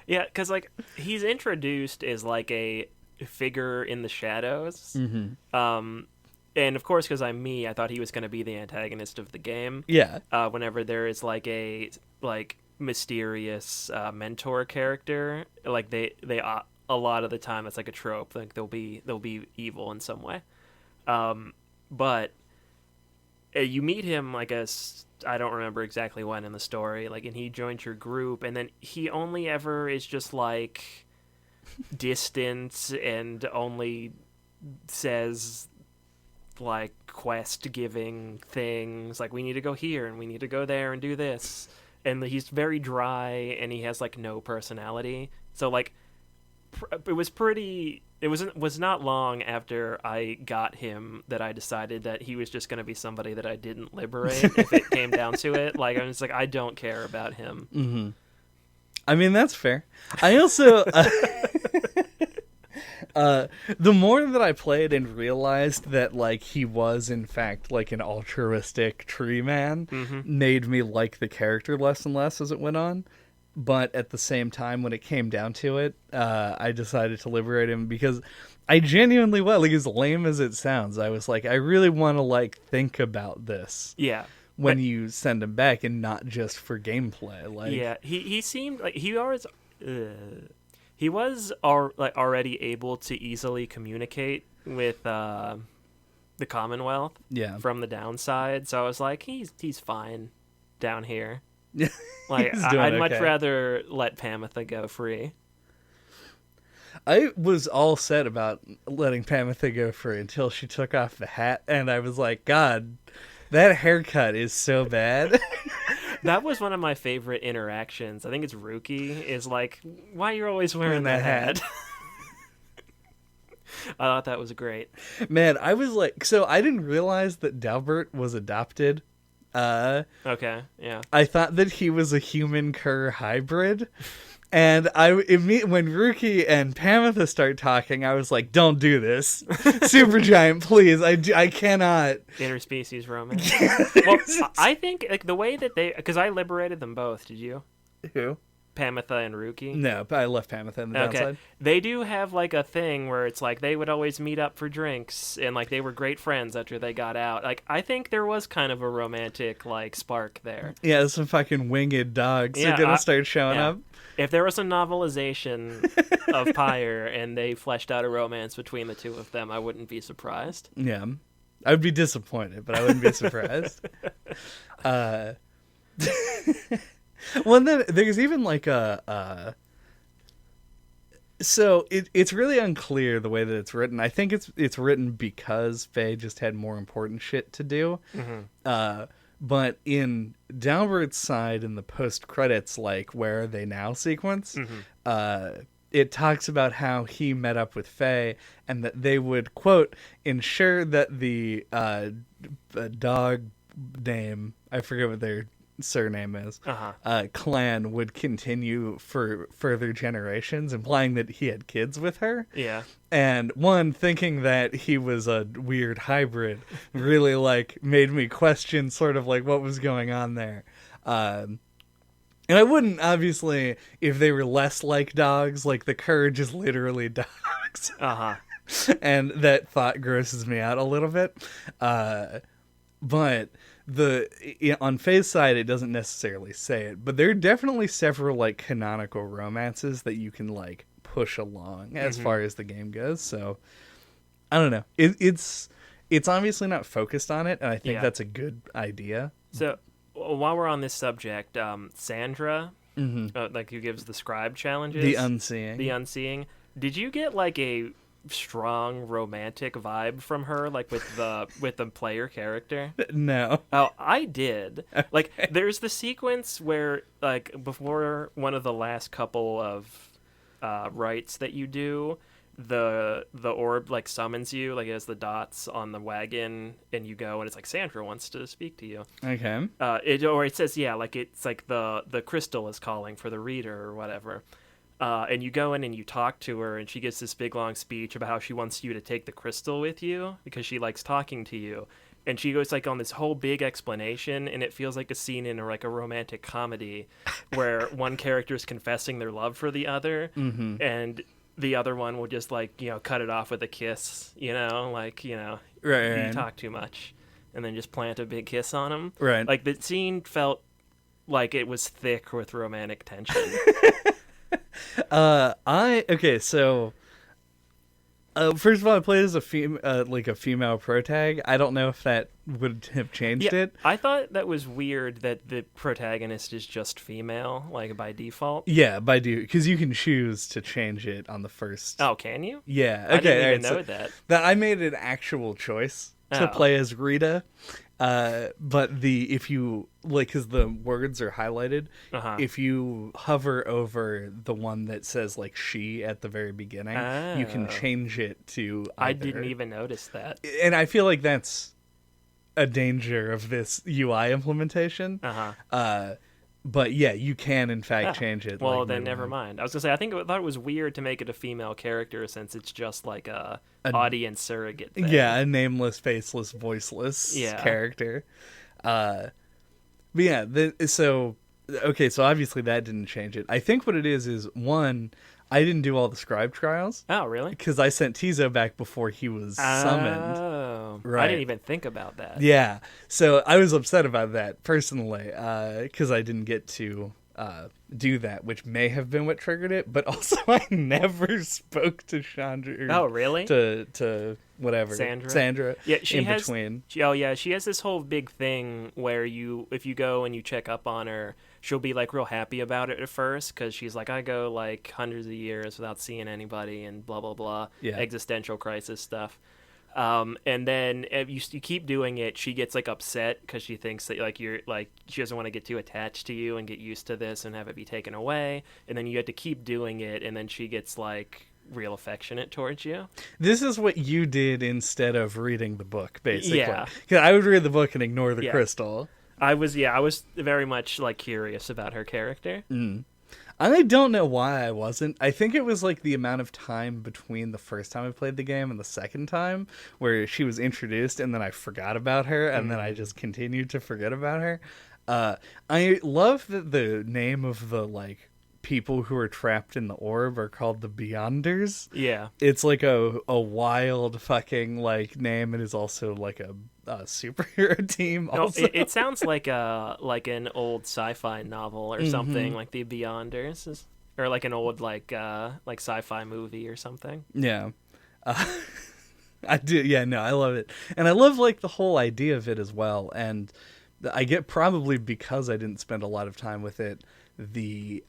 [SPEAKER 2] Yeah, because like he's introduced as like a figure in the shadows, and of course, because I'm me, I thought he was going to be the antagonist of the game.
[SPEAKER 1] yeah.
[SPEAKER 2] Whenever there is like a mysterious mentor character, like they a lot of the time it's like a trope, like they'll be evil in some way, but you meet him like I don't remember exactly when in the story, like, and he joins your group, and then he only ever is just like distant and only says like quest giving things, like we need to go here and we need to go there and do this, and he's very dry and he has like no personality. So like it was not long after I got him that I decided that he was just going to be somebody that I didn't liberate if it came down to it. Like I'm just like, I don't care about him.
[SPEAKER 1] I mean, that's fair. I also the more that I played and realized that like he was in fact like an altruistic tree man, made me like the character less and less as it went on. But at the same time, when it came down to it, I decided to liberate him because I genuinely was, like, as lame as it sounds, I was like, I really want to like think about this.
[SPEAKER 2] Yeah.
[SPEAKER 1] When you send him back, and not just for gameplay. Like,
[SPEAKER 2] yeah, he seemed like he was already able to easily communicate with the Commonwealth.
[SPEAKER 1] Yeah.
[SPEAKER 2] From the downside, so I was like, he's fine down here.
[SPEAKER 1] Yeah.
[SPEAKER 2] Like I'd much rather let Pamitha go free.
[SPEAKER 1] I was all set about letting Pamitha go free until she took off the hat, and I was like, God, That haircut is so bad.
[SPEAKER 2] That was one of my favorite interactions. I think it's Rookie is like, why you're always wearing that hat? I thought that was great.
[SPEAKER 1] Man, I was like, so I didn't realize that Dalbert was adopted.
[SPEAKER 2] Okay, yeah.
[SPEAKER 1] I thought that he was a human cur hybrid. And when Rookie and Pamitha start talking, I was like, don't do this. Supergiant, please. I cannot.
[SPEAKER 2] Interspecies romance. Well, I think like the way that because I liberated them both. Did you?
[SPEAKER 1] Who?
[SPEAKER 2] Pamitha and Rookie?
[SPEAKER 1] No, but I left Pamitha in the downside.
[SPEAKER 2] They do have like a thing where it's like they would always meet up for drinks and like they were great friends after they got out. Like I think there was kind of a romantic like spark there.
[SPEAKER 1] Yeah, some fucking winged dogs are gonna start showing up.
[SPEAKER 2] If there was a novelization of Pyre and they fleshed out a romance between the two of them, I wouldn't be surprised.
[SPEAKER 1] Yeah. I would be disappointed, but I wouldn't be surprised. Well, then there's even like so it's really unclear the way that it's written. I think it's written because Faye just had more important shit to do. Mm-hmm. But in Dalbert's side in the post credits, like Where Are They Now sequence, it talks about how he met up with Faye and that they would, quote, ensure that the dog name, I forget what their surname is, clan would continue for further generations, implying that he had kids with her.
[SPEAKER 2] Yeah. And
[SPEAKER 1] one, thinking that he was a weird hybrid really like made me question sort of like what was going on there. And I wouldn't, obviously, if they were less like dogs, like the Courage is literally dogs. And that thought grosses me out a little bit. But on Faye's side, it doesn't necessarily say it, but there are definitely several like canonical romances that you can like push along as far as the game goes. So I don't know. It's obviously not focused on it, and I think that's a good idea.
[SPEAKER 2] So while we're on this subject, Sandra, like who gives the scribe challenges,
[SPEAKER 1] the Unseeing. Did you get like a strong romantic vibe from her, like with the player character? No.
[SPEAKER 2] Oh, I did. Okay. Like there's the sequence where like before one of the last couple of rites that you do, the orb like summons you, like it has the dots on the wagon, and you go and it's like Sandra wants to speak to you.
[SPEAKER 1] Okay.
[SPEAKER 2] It says like it's like the crystal is calling for the reader or whatever. And you go in and you talk to her, and she gives this big long speech about how she wants you to take the crystal with you because she likes talking to you. And she goes like on this whole big explanation, and it feels like a scene in like a romantic comedy where one character is confessing their love for the other, and the other one will just like, cut it off with a kiss, like,
[SPEAKER 1] right.
[SPEAKER 2] You talk too much, and then just plant a big kiss on him.
[SPEAKER 1] Right.
[SPEAKER 2] Like the scene felt like it was thick with romantic tension.
[SPEAKER 1] First of all, I played as a female protag. I don't know if that would have changed it.
[SPEAKER 2] I thought that was weird that the protagonist is just female, like by default.
[SPEAKER 1] Yeah, by default, because you can choose to change it on the first.
[SPEAKER 2] Oh, can you?
[SPEAKER 1] Yeah.
[SPEAKER 2] Okay. I didn't even know that.
[SPEAKER 1] That I made an actual choice to play as Rita. But if you because the words are highlighted, if you hover over the one that says like she at the very beginning, you can change it to either.
[SPEAKER 2] I didn't even notice that.
[SPEAKER 1] And I feel like that's a danger of this UI implementation. But yeah, you can in fact change it.
[SPEAKER 2] Well, then never mind. I was gonna say I thought it was weird to make it a female character since it's just like an audience surrogate thing.
[SPEAKER 1] Yeah, a nameless, faceless, voiceless character. But yeah, so obviously that didn't change it. I think what it is one, I didn't do all the scribe trials.
[SPEAKER 2] Oh, really?
[SPEAKER 1] Because I sent Tizo back before he was summoned.
[SPEAKER 2] Oh, right. I didn't even think about that.
[SPEAKER 1] Yeah, so I was upset about that personally because I didn't get to do that, which may have been what triggered it. But also, I never spoke to Chandra.
[SPEAKER 2] Oh, really?
[SPEAKER 1] To whatever Sandra.
[SPEAKER 2] Yeah, she has.
[SPEAKER 1] Between.
[SPEAKER 2] Oh, yeah, she has this whole big thing where if you go and you check up on her, she'll be like real happy about it at first because she's like, I go like hundreds of years without seeing anybody and blah blah blah, existential crisis stuff. And then if you keep doing it, she gets like upset because she thinks that like you're like she doesn't want to get too attached to you and get used to this and have it be taken away. And then you have to keep doing it, and then she gets like real affectionate towards you.
[SPEAKER 1] This is what you did instead of reading the book, basically.
[SPEAKER 2] Yeah.
[SPEAKER 1] Because I would read the book and ignore the
[SPEAKER 2] Yeah.
[SPEAKER 1] crystal.
[SPEAKER 2] I was very much like curious about her character.
[SPEAKER 1] I don't know why I wasn't. I think it was like the amount of time between the first time I played the game and the second time where she was introduced and then I forgot about her and then I just continued to forget about her. I love that the name of the like people who are trapped in the orb are called the Beyonders.
[SPEAKER 2] Yeah.
[SPEAKER 1] It's like a wild fucking like name. It is also like a superhero team. Also.
[SPEAKER 2] No, it sounds like an old sci-fi novel or something, like the Beyonders, or like an old like sci-fi movie or something.
[SPEAKER 1] Yeah. I do. Yeah, no, I love it. And I love like the whole idea of it as well. And I get probably because I didn't spend a lot of time with it, the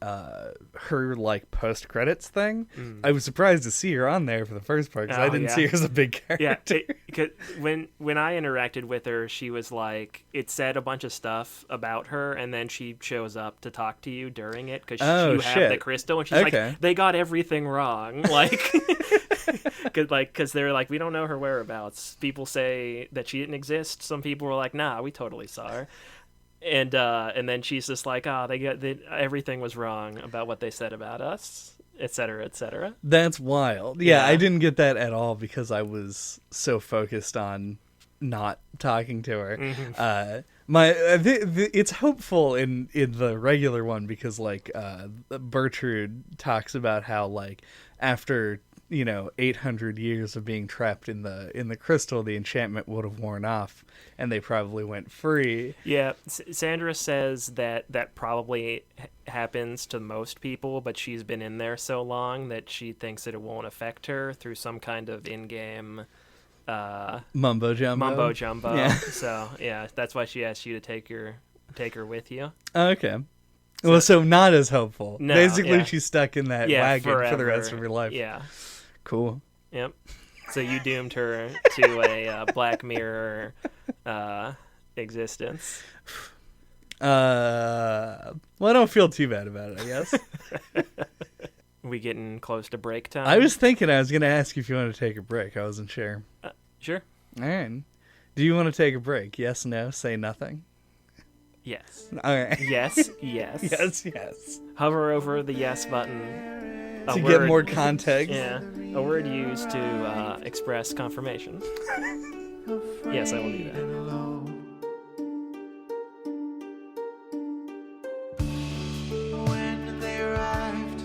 [SPEAKER 1] her like post credits thing. I was surprised to see her on there for the first part because I didn't see her as a big character.
[SPEAKER 2] Yeah, when I interacted with her, she was like, it said a bunch of stuff about her, and then she shows up to talk to you during it because you have the crystal, and she's like, they got everything wrong, like. Because they're like, we don't know her whereabouts. People say that she didn't exist. Some people were like, nah, we totally saw her. And then she's just like, everything was wrong about what they said about us, et cetera, et cetera.
[SPEAKER 1] That's wild. Yeah, I didn't get that at all because I was so focused on not talking to her. It's hopeful in the regular one because like Bertrude talks about how like after 800 years of being trapped in the crystal, the enchantment would have worn off and they probably went free.
[SPEAKER 2] Yeah, Sandra says that probably happens to most people, but she's been in there so long that she thinks that it won't affect her through some kind of in-game
[SPEAKER 1] mumbo jumbo.
[SPEAKER 2] Yeah. So yeah, that's why she asked you to take her with you.
[SPEAKER 1] Okay. Well, so not as hopeful.
[SPEAKER 2] No,
[SPEAKER 1] basically she's stuck in that wagon
[SPEAKER 2] forever.
[SPEAKER 1] for the rest of her life.
[SPEAKER 2] Yeah.
[SPEAKER 1] Cool.
[SPEAKER 2] Yep. So you doomed her to a Black Mirror existence.
[SPEAKER 1] Well, I don't feel too bad about it, I guess.
[SPEAKER 2] We getting close to break time?
[SPEAKER 1] I was thinking I was going to ask you if you wanted to take a break. I wasn't sure.
[SPEAKER 2] Sure.
[SPEAKER 1] All right. Do you want to take a break? Yes, no, say nothing?
[SPEAKER 2] Yes.
[SPEAKER 1] All right.
[SPEAKER 2] Yes, yes.
[SPEAKER 1] Yes.
[SPEAKER 2] Hover over the yes button.
[SPEAKER 1] To get more context.
[SPEAKER 2] Yeah. A word used to express confirmation. Yes, I will do that.
[SPEAKER 3] When they arrived,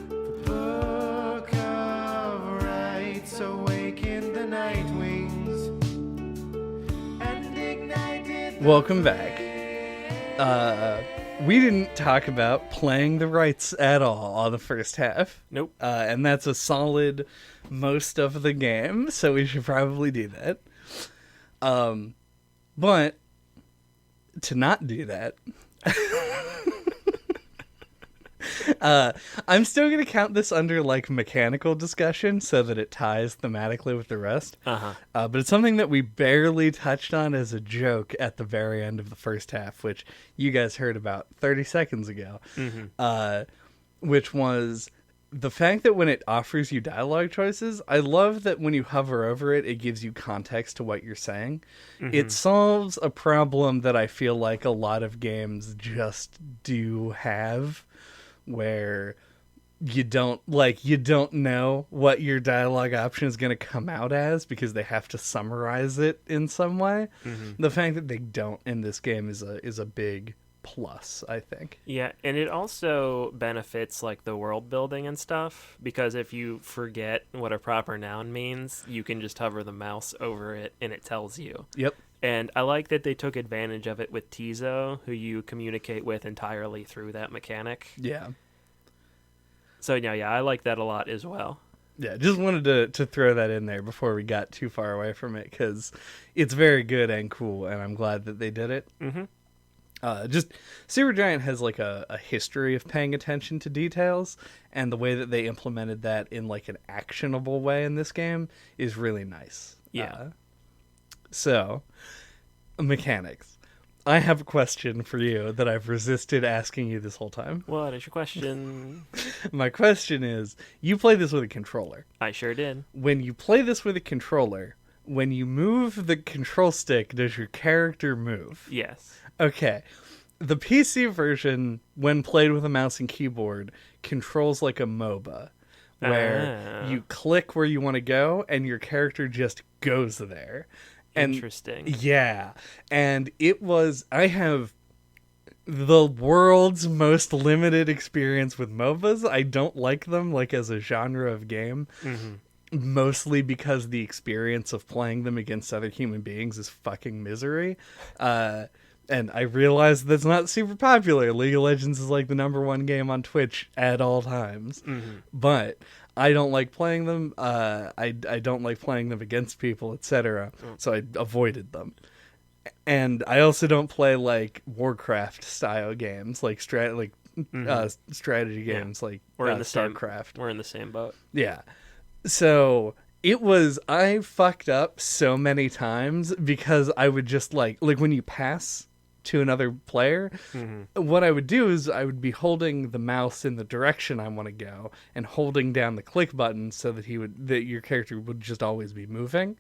[SPEAKER 3] the book of Rites awakened the night wings and ignited.
[SPEAKER 1] Welcome back. We didn't talk about playing the Rites at all on the first half.
[SPEAKER 2] Nope.
[SPEAKER 1] And that's a solid most of the game, so we should probably do that. But to not do that, I'm still going to count this under like mechanical discussion so that it ties thematically with the rest. But it's something that we barely touched on as a joke at the very end of the first half, which you guys heard about 30 seconds ago, which was the fact that when it offers you dialogue choices, I love that when you hover over it, it gives you context to what you're saying. It solves a problem that I feel like a lot of games just do have, where you don't know what your dialogue option is going to come out as because they have to summarize it in some way. The fact that they don't in this game is a big plus, I think.
[SPEAKER 2] Yeah, and it also benefits like the world building and stuff, because if you forget what a proper noun means, you can just hover the mouse over it and it tells you.
[SPEAKER 1] Yep.
[SPEAKER 2] And I like that they took advantage of it with Tizo, who you communicate with entirely through that mechanic.
[SPEAKER 1] Yeah.
[SPEAKER 2] So yeah, I like that a lot as well.
[SPEAKER 1] Yeah, just wanted to throw that in there before we got too far away from it, because it's very good and cool, and I'm glad that they did it. Just Supergiant has like a history of paying attention to details, and the way that they implemented that in like an actionable way in this game is really nice.
[SPEAKER 2] Yeah.
[SPEAKER 1] So, mechanics. I have a question for you that I've resisted asking you this whole time.
[SPEAKER 2] What is your question?
[SPEAKER 1] My question is, you play this with a controller.
[SPEAKER 2] I sure did.
[SPEAKER 1] When you play this with a controller, when you move the control stick, does your character move?
[SPEAKER 2] Yes.
[SPEAKER 1] Okay. The PC version, when played with a mouse and keyboard, controls like a MOBA, where you click where you want to go and your character just goes there. And
[SPEAKER 2] Interesting.
[SPEAKER 1] yeah. And I have the world's most limited experience with MOBAs. I don't like them like as a genre of game.
[SPEAKER 2] Mm-hmm.
[SPEAKER 1] Mostly because the experience of playing them against other human beings is fucking misery. And I realize that's not super popular. League of Legends is like the #1 game on Twitch at all times.
[SPEAKER 2] Mm-hmm.
[SPEAKER 1] But I don't like playing them. I don't like playing them against people, etc. So I avoided them. And I also don't play like Warcraft style games, like strategy games like
[SPEAKER 2] We're in the
[SPEAKER 1] StarCraft.
[SPEAKER 2] We're in the same boat.
[SPEAKER 1] Yeah. So I fucked up so many times because I would just like when you pass to another player, what I would do is I would be holding the mouse in the direction I want to go and holding down the click button so that your character would just always be moving.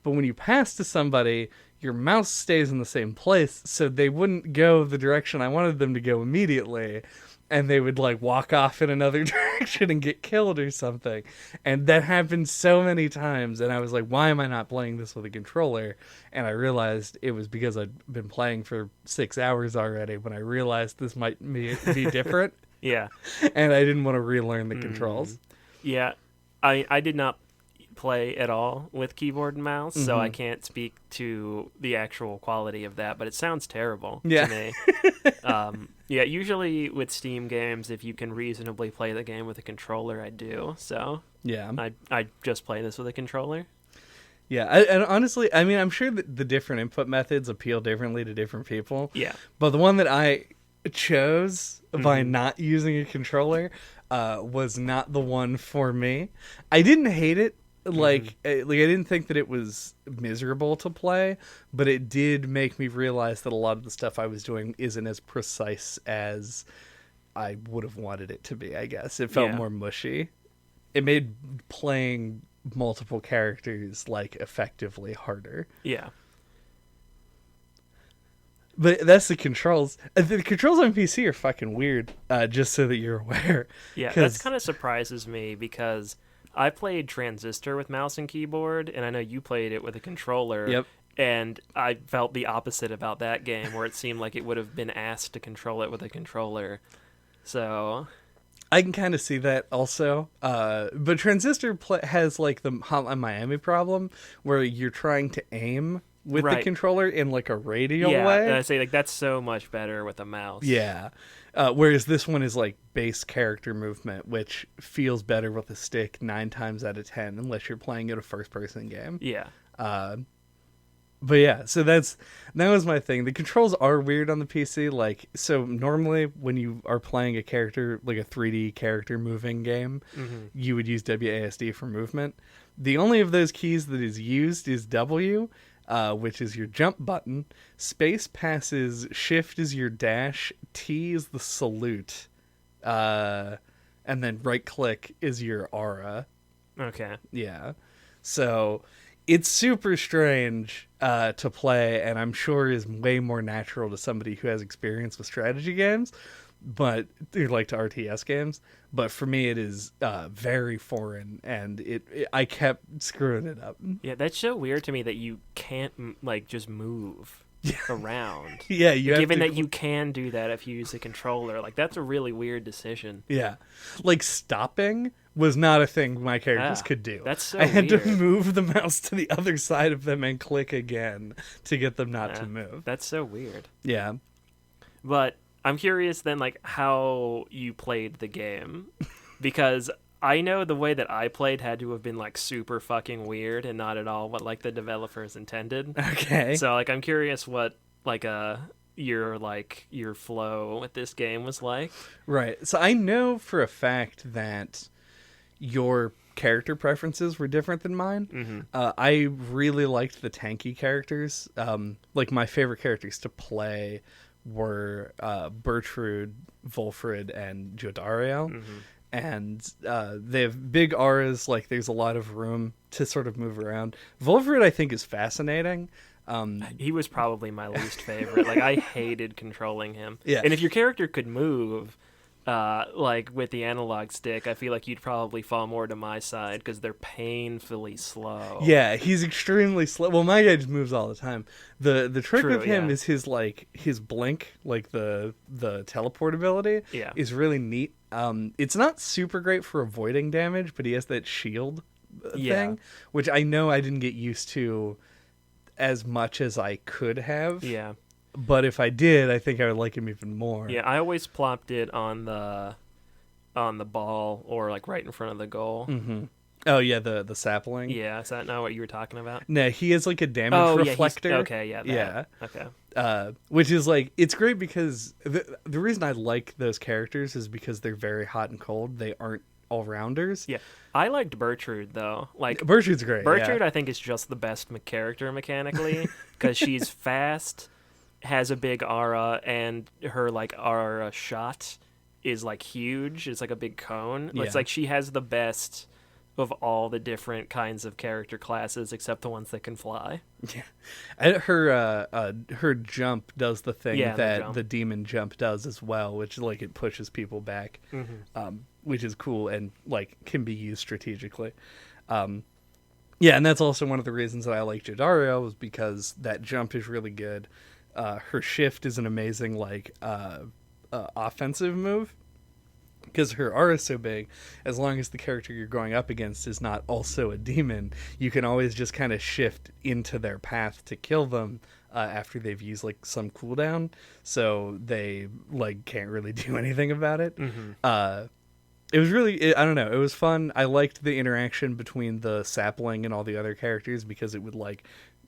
[SPEAKER 1] But when you pass to somebody, your mouse stays in the same place, so they wouldn't go the direction I wanted them to go immediately. And they would like walk off in another direction and get killed or something. And that happened so many times. And I was like, why am I not playing this with a controller? And I realized it was because I'd been playing for 6 hours already when I realized this might be different.
[SPEAKER 2] Yeah.
[SPEAKER 1] And I didn't want to relearn the controls.
[SPEAKER 2] Yeah. I did not play at all with keyboard and mouse, so I can't speak to the actual quality of that, but it sounds terrible to me. Yeah, usually with Steam games, if you can reasonably play the game with a controller, I do. So
[SPEAKER 1] yeah,
[SPEAKER 2] I just play this with a controller.
[SPEAKER 1] Yeah, and honestly, I mean, I'm sure that the different input methods appeal differently to different people.
[SPEAKER 2] Yeah.
[SPEAKER 1] But the one that I chose by not using a controller was not the one for me. I didn't hate it. I didn't think that it was miserable to play, but it did make me realize that a lot of the stuff I was doing isn't as precise as I would have wanted it to be, I guess. It felt more mushy. It made playing multiple characters, like, effectively harder.
[SPEAKER 2] Yeah.
[SPEAKER 1] But that's the controls. The controls on PC are fucking weird, just so that you're aware.
[SPEAKER 2] Yeah, that kind of surprises me because I played Transistor with mouse and keyboard, and I know you played it with a controller.
[SPEAKER 1] Yep.
[SPEAKER 2] And I felt the opposite about that game, where it seemed like it would have been asked to control it with a controller. So
[SPEAKER 1] I can kind of see that also. But Transistor has like the Hotline Miami problem, where you're trying to aim with the controller in like a radial way.
[SPEAKER 2] And I say like that's so much better with a mouse.
[SPEAKER 1] Yeah. Whereas this one is like base character movement, which feels better with a stick 9 times out of 10, unless you're playing it a first-person game.
[SPEAKER 2] Yeah.
[SPEAKER 1] But yeah, so that was my thing. The controls are weird on the PC. Like, so normally when you are playing a character, like a 3D character moving game, you would use WASD for movement. The only of those keys that is used is W, which is your jump button. Space passes, shift is your dash, T is the salute, and then right click is your aura.
[SPEAKER 2] Okay.
[SPEAKER 1] Yeah. So it's super strange to play, and I'm sure is way more natural to somebody who has experience with strategy games, but like to RTS games. But for me, it is very foreign, and I kept screwing it up.
[SPEAKER 2] Yeah, that's so weird to me that you can't like just move around.
[SPEAKER 1] Yeah,
[SPEAKER 2] given that you can do that if you use a controller, like that's a really weird decision.
[SPEAKER 1] Yeah, like stopping was not a thing my characters could do.
[SPEAKER 2] That's so
[SPEAKER 1] I had
[SPEAKER 2] weird.
[SPEAKER 1] to move the mouse to the other side of them and click again to get them not to move.
[SPEAKER 2] That's so weird.
[SPEAKER 1] Yeah.
[SPEAKER 2] But I'm curious then, like, how you played the game. Because I know the way that I played had to have been, like, super fucking weird and not at all what, like, the developers intended.
[SPEAKER 1] Okay.
[SPEAKER 2] So, like, I'm curious what, like, your flow with this game was like.
[SPEAKER 1] Right. So I know for a fact that your character preferences were different than mine.
[SPEAKER 2] Mm-hmm.
[SPEAKER 1] I really liked the tanky characters. Like my favorite characters to play were Bertrude, Volfred, and Jodariel.
[SPEAKER 2] Mm-hmm.
[SPEAKER 1] And they have big auras, like there's a lot of room to sort of move around. Volfred, I think, is fascinating.
[SPEAKER 2] He was probably my least favorite. Like, I hated controlling him.
[SPEAKER 1] Yeah.
[SPEAKER 2] And if your character could move, like with the analog stick, I feel like you'd probably fall more to my side because they're painfully slow.
[SPEAKER 1] Yeah, he's extremely slow. Well, my guy just moves all the time. The trick
[SPEAKER 2] True,
[SPEAKER 1] with him
[SPEAKER 2] yeah.
[SPEAKER 1] is his blink, like the teleport ability,
[SPEAKER 2] Yeah.
[SPEAKER 1] is really neat. It's not super great for avoiding damage, but he has that shield thing, which I know I didn't get used to as much as I could have.
[SPEAKER 2] Yeah.
[SPEAKER 1] But if I did, I think I would like him even more.
[SPEAKER 2] Yeah, I always plopped it on the ball or like right in front of the goal.
[SPEAKER 1] Mm-hmm. Oh yeah, the sapling.
[SPEAKER 2] Yeah, is that not what you were talking about?
[SPEAKER 1] No, he has like a damage reflector.
[SPEAKER 2] Okay, yeah.
[SPEAKER 1] Yeah.
[SPEAKER 2] Okay.
[SPEAKER 1] Which is like, it's great because the reason I like those characters is because they're very hot and cold. They aren't all-rounders.
[SPEAKER 2] Yeah. I liked Bertrude, though. Like,
[SPEAKER 1] Bertrude's great.
[SPEAKER 2] Bertrude,
[SPEAKER 1] yeah.
[SPEAKER 2] I think, is just the best character mechanically because she's fast, has a big aura, and her like aura shot is like huge. It's like a big cone.
[SPEAKER 1] Yeah.
[SPEAKER 2] It's like she has the best of all the different kinds of character classes except the ones that can fly.
[SPEAKER 1] Yeah. And her jump does the thing that the demon jump does as well, which like it pushes people back, which is cool and like can be used strategically. Yeah, and that's also one of the reasons that I like Jodariel, was because that jump is really good. Her shift is an amazing like offensive move. Because her aura is so big, as long as the character you're going up against is not also a demon, you can always just kind of shift into their path to kill them after they've used like some cooldown, so they like can't really do anything about it. It was really, I don't know, it was fun. I liked the interaction between the sapling and all the other characters because it would like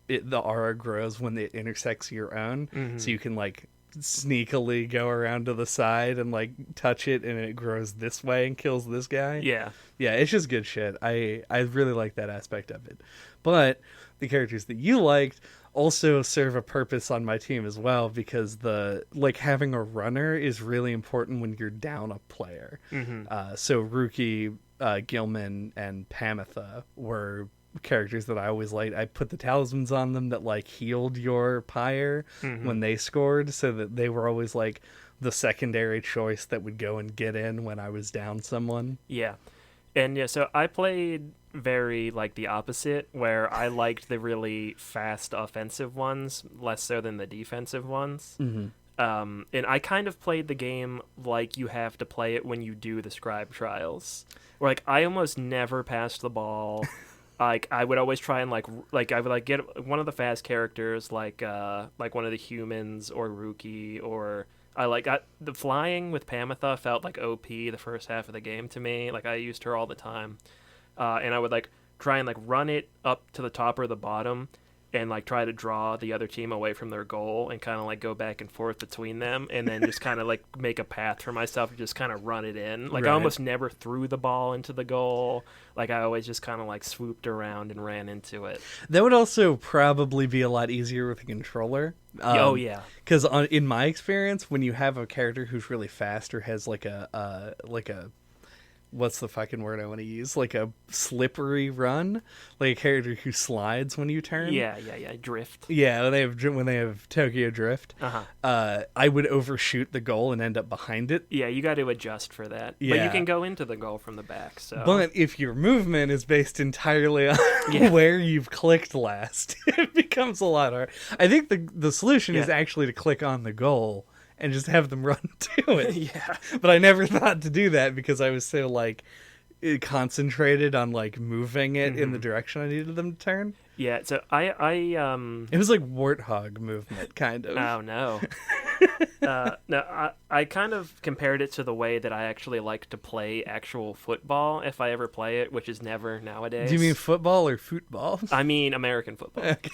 [SPEAKER 1] the aura grows when it intersects your own, so you can like sneakily go around to the side and like touch it and it grows this way and kills this guy.
[SPEAKER 2] Yeah.
[SPEAKER 1] It's just good shit. I really like that aspect of it. But the characters that you liked also serve a purpose on my team as well, because the like having a runner is really important when you're down a player. So Ruki, Gilman, and Pamitha were characters that I always liked. I put the talismans on them that like healed your Pyre when they scored, so that they were always like the secondary choice that would go and get in when I was down someone.
[SPEAKER 2] Yeah. And yeah, so I played very like the opposite, where I liked the really fast offensive ones less so than the defensive ones. And I kind of played the game like you have to play it when you do the scribe trials, where like I almost never passed the ball. Like I would always try and like I would like get one of the fast characters, like one of the humans or Ruki, or I got the flying with Pamitha felt like OP the first half of the game to me. Like I used her all the time, and I would like try and like run it up to the top or the bottom, and like try to draw the other team away from their goal and kind of like go back and forth between them, and then just kind of like make a path for myself and just kind of run it in. Like I almost never threw the ball into the goal. Like I always just kind of like swooped around and ran into it.
[SPEAKER 1] That would also probably be a lot easier with a controller.
[SPEAKER 2] Oh yeah,
[SPEAKER 1] because in my experience, when you have a character who's really fast or has like a what's the fucking word I want to use? Like a slippery run, like a character who slides when you turn.
[SPEAKER 2] Yeah. Drift.
[SPEAKER 1] Yeah, when they have Tokyo Drift. I would overshoot the goal and end up behind it.
[SPEAKER 2] Yeah, you got to adjust for that.
[SPEAKER 1] Yeah.
[SPEAKER 2] But you can go into the goal from the back. So.
[SPEAKER 1] But if your movement is based entirely on where you've clicked last, it becomes a lot harder. I think the solution is actually to click on the goal and just have them run to it.
[SPEAKER 2] Yeah.
[SPEAKER 1] But I never thought to do that because I was so like concentrated on like moving it in the direction I needed them to turn.
[SPEAKER 2] Yeah, so
[SPEAKER 1] it was like warthog movement kind of.
[SPEAKER 2] Oh no. No, I kind of compared it to the way that I actually like to play actual football if I ever play it, which is never nowadays.
[SPEAKER 1] Do you mean football or football?
[SPEAKER 2] I mean American football.
[SPEAKER 1] Okay.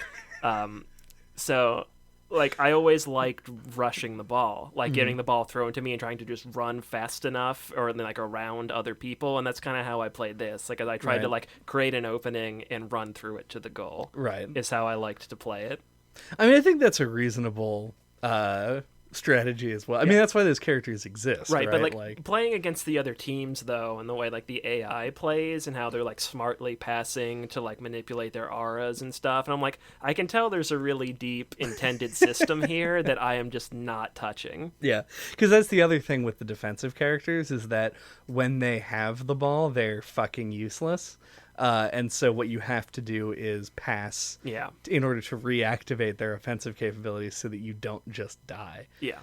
[SPEAKER 2] So like I always liked rushing the ball, like
[SPEAKER 1] Mm-hmm.
[SPEAKER 2] getting the ball thrown to me and trying to just run fast enough, or like around other people, and that's kind of how I played this. Like I tried to
[SPEAKER 1] Right.
[SPEAKER 2] like create an opening and run through it to the goal.
[SPEAKER 1] Right.
[SPEAKER 2] Is how I liked to play it.
[SPEAKER 1] I mean, I think that's a reasonable strategy as well. I mean, that's why those characters exist, right?
[SPEAKER 2] But like playing against the other teams though, and the way like the AI plays and how they're like smartly passing to like manipulate their auras and stuff, and I'm like, I can tell there's a really deep intended system here that I am just not touching.
[SPEAKER 1] yeah, because that's the other thing with the defensive characters is that when they have the ball, they're fucking useless. And so what you have to do is pass
[SPEAKER 2] Yeah.
[SPEAKER 1] in order to reactivate their offensive capabilities so that you don't just die.
[SPEAKER 2] Yeah.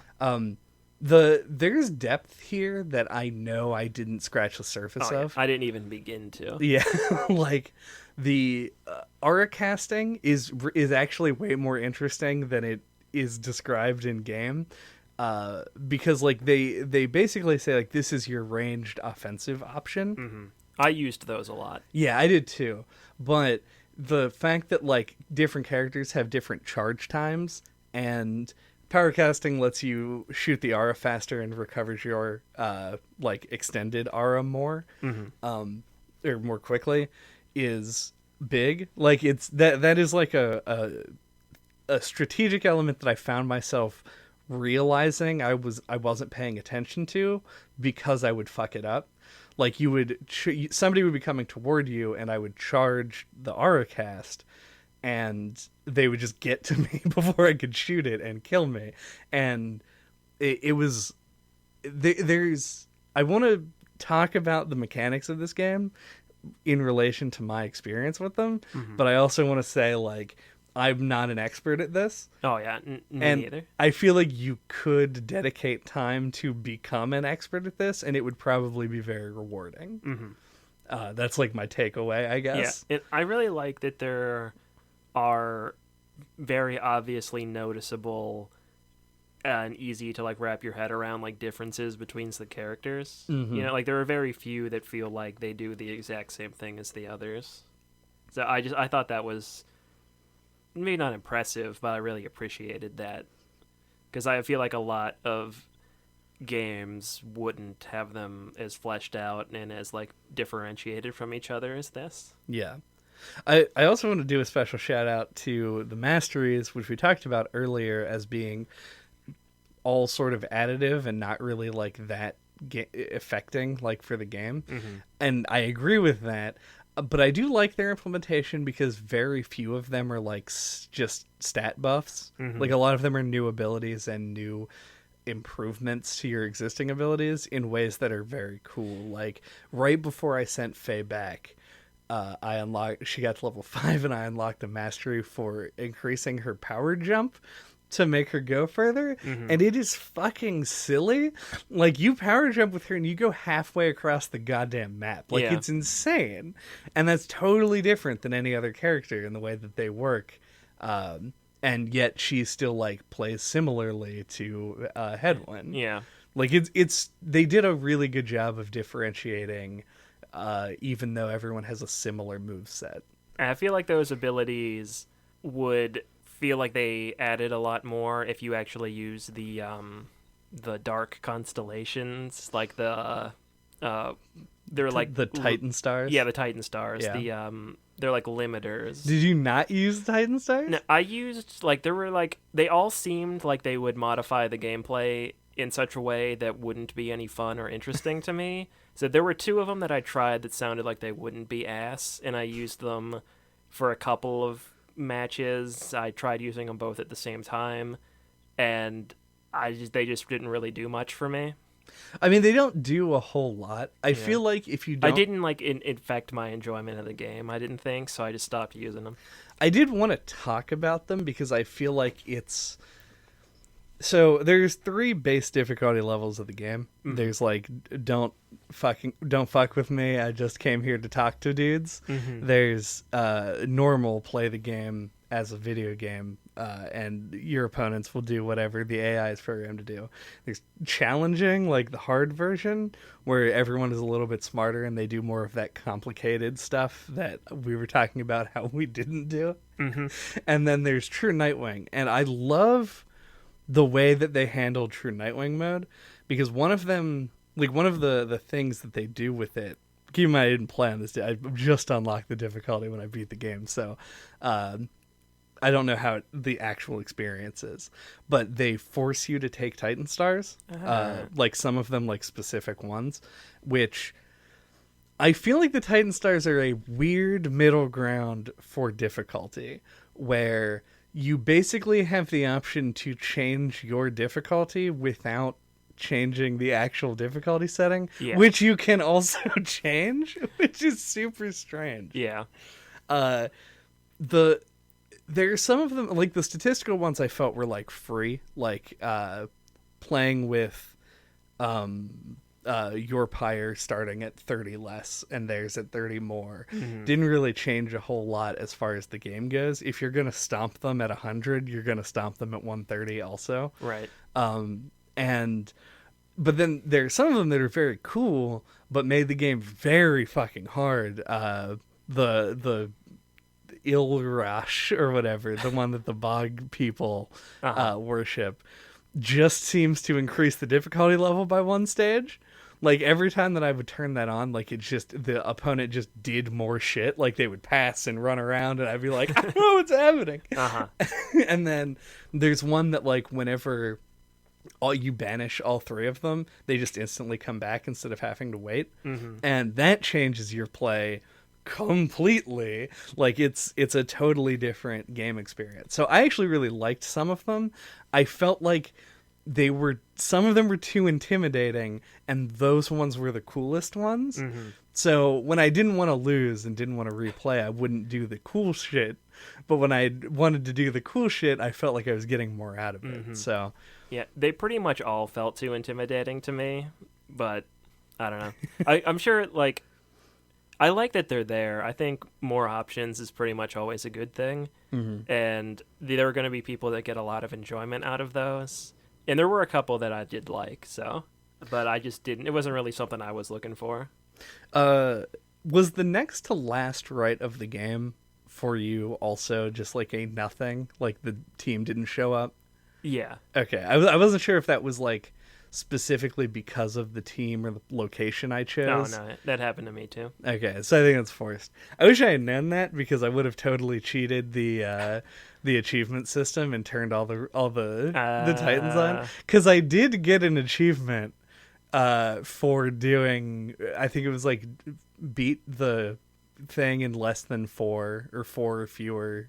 [SPEAKER 1] There's depth here that I know I didn't scratch the surface
[SPEAKER 2] Oh, yeah.
[SPEAKER 1] of.
[SPEAKER 2] I didn't even begin to.
[SPEAKER 1] Yeah, like the aura casting is actually way more interesting than it is described in game. Because like they basically say like this is your ranged offensive option.
[SPEAKER 2] Mm-hmm. I used those a lot.
[SPEAKER 1] Yeah, I did too. But the fact that like different characters have different charge times and power casting lets you shoot the aura faster and recovers your like extended aura more or more quickly is big. Like it's that is like a strategic element that I found myself realizing I wasn't paying attention to because I would fuck it up. Like you would somebody would be coming toward you and I would charge the aura cast and they would just get to me before I could shoot it and kill me. And it was there's I want to talk about the mechanics of this game in relation to my experience with them, but I also want to say like I'm not an expert at this.
[SPEAKER 2] Oh yeah, me
[SPEAKER 1] And
[SPEAKER 2] neither.
[SPEAKER 1] I feel like you could dedicate time to become an expert at this, and it would probably be very rewarding.
[SPEAKER 2] Mm-hmm.
[SPEAKER 1] That's like my takeaway, I guess.
[SPEAKER 2] Yeah, I really like that there are very obviously noticeable and easy to like wrap your head around like differences between the characters.
[SPEAKER 1] Mhm.
[SPEAKER 2] You know, like there are very few that feel like they do the exact same thing as the others. So I thought that was maybe not impressive, but I really appreciated that because I feel like a lot of games wouldn't have them as fleshed out and as like differentiated from each other as this.
[SPEAKER 1] Yeah. I also want to do a special shout out to the masteries, which we talked about earlier as being all sort of additive and not really like that affecting like for the game. And I agree with that. But I do like their implementation because very few of them are like just stat buffs. Like a lot of them are new abilities and new improvements to your existing abilities in ways that are very cool. Like right before I sent Faye back, she got to level 5 and I unlocked a mastery for increasing her power jump to make her go further, and it is fucking silly. Like you power jump with her and you go halfway across the goddamn map. Like
[SPEAKER 2] Yeah.
[SPEAKER 1] it's insane, and that's totally different than any other character in the way that they work. And yet she still like plays similarly to Headwind.
[SPEAKER 2] Yeah.
[SPEAKER 1] Like it's they did a really good job of differentiating, even though everyone has a similar move set.
[SPEAKER 2] And I feel like those abilities would feel like they added a lot more if you actually use the dark constellations, like they're like
[SPEAKER 1] The Titan stars.
[SPEAKER 2] Yeah, the Titan stars.
[SPEAKER 1] Yeah.
[SPEAKER 2] They're like limiters.
[SPEAKER 1] Did you not use Titan stars?
[SPEAKER 2] No, I used like there were like they all seemed like they would modify the gameplay in such a way that wouldn't be any fun or interesting to me. So there were 2 of them that I tried that sounded like they wouldn't be ass, and I used them for a couple of matches. I tried using them both at the same time, and they just didn't really do much for me.
[SPEAKER 1] I mean, they don't do a whole lot. I feel like if you don't...
[SPEAKER 2] I didn't like infect my enjoyment of the game. I didn't think so. I just stopped using them.
[SPEAKER 1] I did want to talk about them because I feel like it's... So there's 3 base difficulty levels of the game. There's like don't fuck with me. I just came here to talk to dudes. There's normal, play the game as a video game, and your opponents will do whatever the AI is programmed to do. There's challenging, like the hard version, where everyone is a little bit smarter and they do more of that complicated stuff that we were talking about how we didn't do.
[SPEAKER 2] Mm-hmm.
[SPEAKER 1] And then there's True Nightwing, and I love the way that they handled True Nightwing mode, because one of them, like one of the things that they do with it, keep in mind I didn't play on this day, I just unlocked the difficulty when I beat the game, so I don't know how the actual experience is, but they force you to take Titan Stars, like some of them, like specific ones, which I feel like the Titan Stars are a weird middle ground for difficulty, where you basically have the option to change your difficulty without changing the actual difficulty setting, which you can also change, which is super strange.
[SPEAKER 2] Yeah.
[SPEAKER 1] There's some of them, like the statistical ones I felt were like free, like playing with your Pyre starting at 30 less and theirs at 30 more.
[SPEAKER 2] Mm-hmm.
[SPEAKER 1] Didn't really change a whole lot as far as the game goes. If you're going to stomp them at 100, you're going to stomp them at 130 also.
[SPEAKER 2] Right.
[SPEAKER 1] But then there's some of them that are very cool, but made the game very fucking hard. The Ilrash or whatever, the one that the bog people worship, just seems to increase the difficulty level by one stage. Like every time that I would turn that on, like the opponent just did more shit. Like they would pass and run around, and I'd be like, I don't know what's happening. And then there's one that like whenever you banish all three of them, they just instantly come back instead of having to wait.
[SPEAKER 2] Mm-hmm.
[SPEAKER 1] And that changes your play completely. Like it's a totally different game experience. So I actually really liked some of them. I felt like some of them were too intimidating, and those ones were the coolest ones.
[SPEAKER 2] Mm-hmm.
[SPEAKER 1] So when I didn't want to lose and didn't want to replay, I wouldn't do the cool shit. But when I wanted to do the cool shit, I felt like I was getting more out of it.
[SPEAKER 2] Mm-hmm.
[SPEAKER 1] So
[SPEAKER 2] yeah, they pretty much all felt too intimidating to me, but I don't know. I'm sure, like, I like that they're there. I think more options is pretty much always a good thing.
[SPEAKER 1] Mm-hmm.
[SPEAKER 2] And there are going to be people that get a lot of enjoyment out of those. And there were a couple that I did like, so. But I just didn't. It wasn't really something I was looking for.
[SPEAKER 1] Was the next to last right of the game for you also just like a nothing? Like the team didn't show up?
[SPEAKER 2] Yeah.
[SPEAKER 1] Okay. I wasn't sure if that was like specifically because of the team or the location I chose.
[SPEAKER 2] No, that happened to me too.
[SPEAKER 1] Okay, so I think it's forced. I wish I had known that, because I would have totally cheated the achievement system and turned all the Titans on. Because I did get an achievement for doing, I think it was like beat the thing in less than 4 or fewer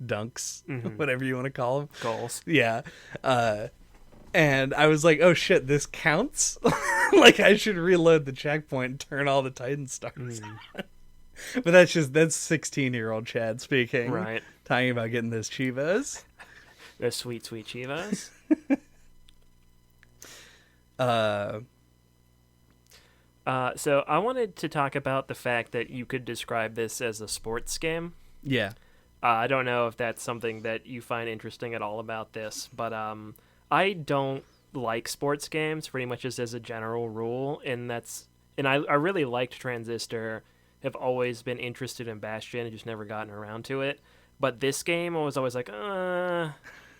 [SPEAKER 1] dunks, whatever you want to call them.
[SPEAKER 2] Goals.
[SPEAKER 1] Yeah. And I was like, oh shit, this counts? Like I should reload the checkpoint and turn all the Titan Stars on. But that's 16-year-old Chad speaking.
[SPEAKER 2] Right.
[SPEAKER 1] Talking about getting those Chivas.
[SPEAKER 2] Those sweet, sweet Chivas. So I wanted to talk about the fact that you could describe this as a sports game.
[SPEAKER 1] Yeah.
[SPEAKER 2] I don't know if that's something that you find interesting at all about this, but I don't like sports games pretty much just as a general rule, and I really liked Transistor, have always been interested in Bastion, and just never gotten around to it. But this game, I was always like, I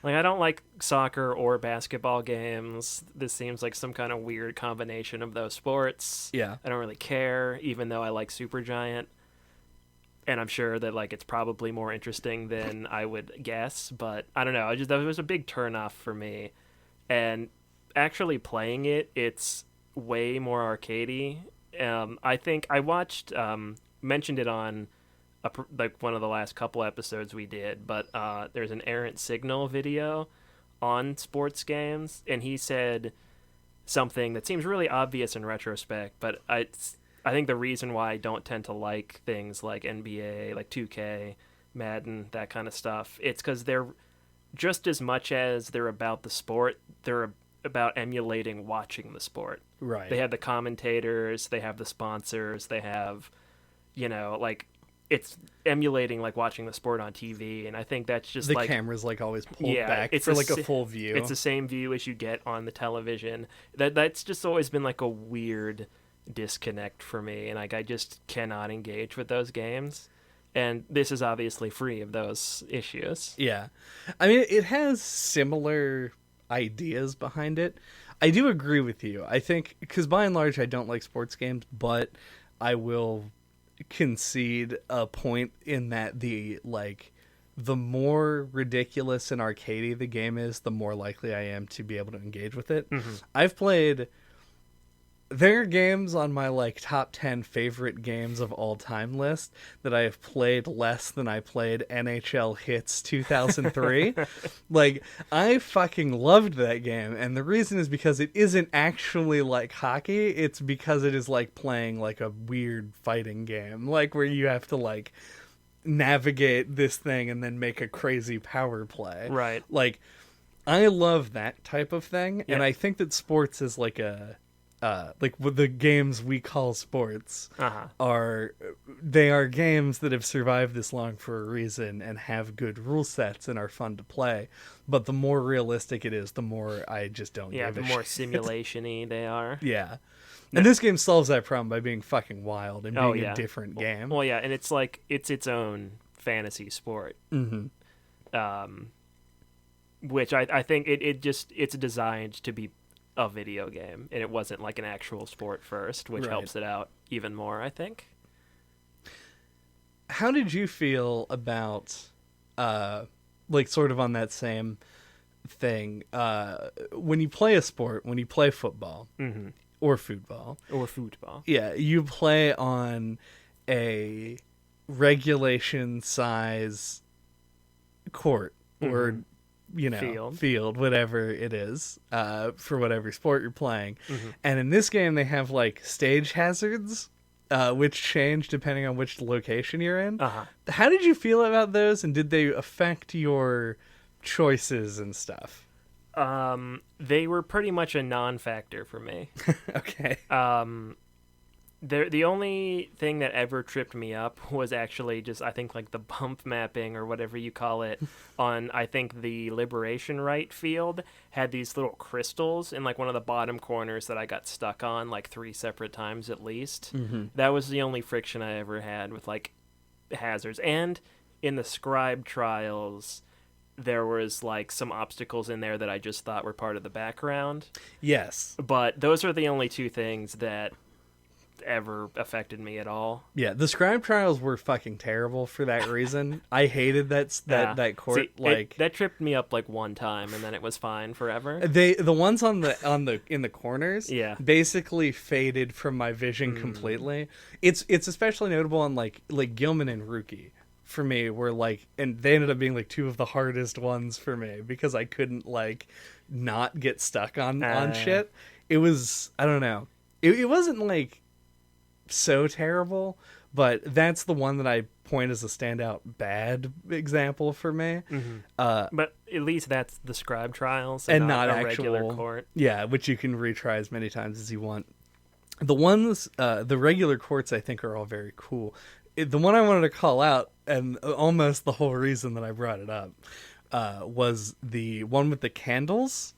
[SPEAKER 2] don't like soccer or basketball games. This seems like some kind of weird combination of those sports.
[SPEAKER 1] Yeah.
[SPEAKER 2] I don't really care, even though I like Supergiant. And I'm sure that like it's probably more interesting than I would guess, but I don't know. That was a big turnoff for me. And actually playing it, it's way more arcadey. I think I watched, mentioned it on one of the last couple episodes we did, but there's an Errant Signal video on sports games, and he said something that seems really obvious in retrospect, but I think the reason why I don't tend to like things like NBA, like 2K, Madden, that kind of stuff, it's because they're just as much as they're about the sport, they're about emulating watching the sport.
[SPEAKER 1] Right.
[SPEAKER 2] They have the commentators, they have the sponsors, they have, like it's emulating like watching the sport on TV, and I think that's just
[SPEAKER 1] The
[SPEAKER 2] like
[SPEAKER 1] camera's like always pulled
[SPEAKER 2] Yeah,
[SPEAKER 1] back
[SPEAKER 2] it's
[SPEAKER 1] for
[SPEAKER 2] a
[SPEAKER 1] like a
[SPEAKER 2] si-
[SPEAKER 1] full view.
[SPEAKER 2] it's the same view as you get on the television. That's just always been like a weird disconnect for me, and like I just cannot engage with those games. And this is obviously free of those issues.
[SPEAKER 1] Yeah. I mean, it has similar ideas behind it. I do agree with you. I think, because by and large, I don't like sports games, but I will concede a point in that the more ridiculous and arcadey the game is, the more likely I am to be able to engage with it. I've played... There are games on my top 10 favorite games of all time list that I have played less than I played NHL Hits 2003. I fucking loved that game, and the reason is because it isn't actually like hockey. It's because it is like playing like a weird fighting game, where you have to navigate this thing and then make a crazy power play.
[SPEAKER 2] Right.
[SPEAKER 1] I love that type of thing,
[SPEAKER 2] Yeah.
[SPEAKER 1] and I think that sports is with the games we call sports are games that have survived this long for a reason and have good rule sets and are fun to play. But the more realistic it is, the more I just don't give a
[SPEAKER 2] the more
[SPEAKER 1] shit.
[SPEAKER 2] simulation-y they are.
[SPEAKER 1] Yeah. And this game solves that problem by being fucking wild and being
[SPEAKER 2] Oh, yeah.
[SPEAKER 1] a different game.
[SPEAKER 2] Well, yeah, and it's its own fantasy sport. Which I think it's designed to be a video game, and it wasn't like an actual sport first, which
[SPEAKER 1] Right.
[SPEAKER 2] helps it out even more, I think.
[SPEAKER 1] How did you feel about sort of on that same thing, when you play a sport, when you play football or football,
[SPEAKER 2] Or football.
[SPEAKER 1] yeah, you play on a regulation size court or field, whatever it is, for whatever sport you're playing. And in this game they have stage hazards, which change depending on which location you're in. How did you feel about those, and did they affect your choices and stuff?
[SPEAKER 2] They were pretty much a non-factor for me.
[SPEAKER 1] Okay.
[SPEAKER 2] The only thing that ever tripped me up was actually just, I think, the bump mapping or whatever you call it on, I think, the Liberation Rite field had these little crystals in one of the bottom corners that I got stuck on 3 separate times at least. That was the only friction I ever had with hazards. And in the scribe trials, there was some obstacles in there that I just thought were part of the background.
[SPEAKER 1] Yes.
[SPEAKER 2] But those are the only 2 things that ever affected me at all.
[SPEAKER 1] Yeah, the scribe trials were fucking terrible for that reason. I hated that court.
[SPEAKER 2] See, that tripped me up 1 time, and then it was fine forever.
[SPEAKER 1] The ones in the corners,
[SPEAKER 2] Yeah.
[SPEAKER 1] basically faded from my vision completely. It's especially notable on like Gilman and Rookie for me, were and they ended up being 2 of the hardest ones for me because I couldn't not get stuck on shit. It was, I don't know. It wasn't so terrible, but that's the one that I point as a standout bad example for me.
[SPEAKER 2] But at least that's the scribe trials
[SPEAKER 1] and
[SPEAKER 2] not a
[SPEAKER 1] actual
[SPEAKER 2] regular court.
[SPEAKER 1] Yeah, which you can retry as many times as you want. The ones, the regular courts, I think are all very cool. The one I wanted to call out, and almost the whole reason that I brought it up, was the one with the candles.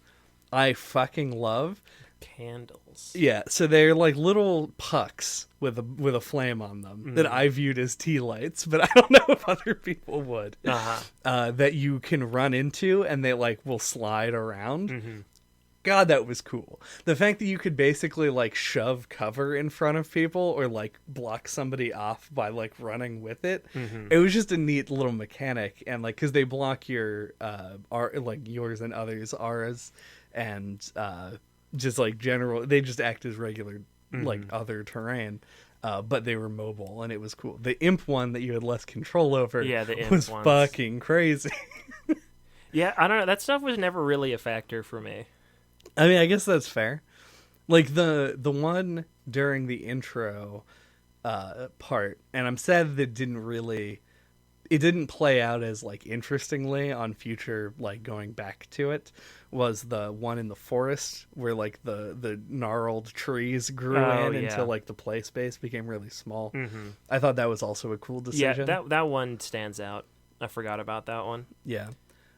[SPEAKER 1] I fucking love.
[SPEAKER 2] Candles.
[SPEAKER 1] Yeah, so they're little pucks with a flame on them that I viewed as tea lights, but I don't know if other people would. That you can run into and they will slide around. God, that was cool. The fact that you could basically shove cover in front of people or block somebody off by running with it. It was just a neat little mechanic, and because they block your yours and others auras, and just general, they just act as regular other terrain, but they were mobile and it was cool. The imp one that you had less control over,
[SPEAKER 2] the imp
[SPEAKER 1] was
[SPEAKER 2] ones.
[SPEAKER 1] fucking crazy.
[SPEAKER 2] Yeah, I don't know. That stuff was never really a factor for me.
[SPEAKER 1] I mean, I guess that's fair. The one during the intro part, and I'm sad that it didn't play out as interestingly on future going back to it, was the one in the forest where like the gnarled trees grew
[SPEAKER 2] Oh, yeah.
[SPEAKER 1] until like the play space became really small.
[SPEAKER 2] Mm-hmm.
[SPEAKER 1] I thought that was also a cool decision.
[SPEAKER 2] Yeah, that one stands out. I forgot about that one.
[SPEAKER 1] Yeah.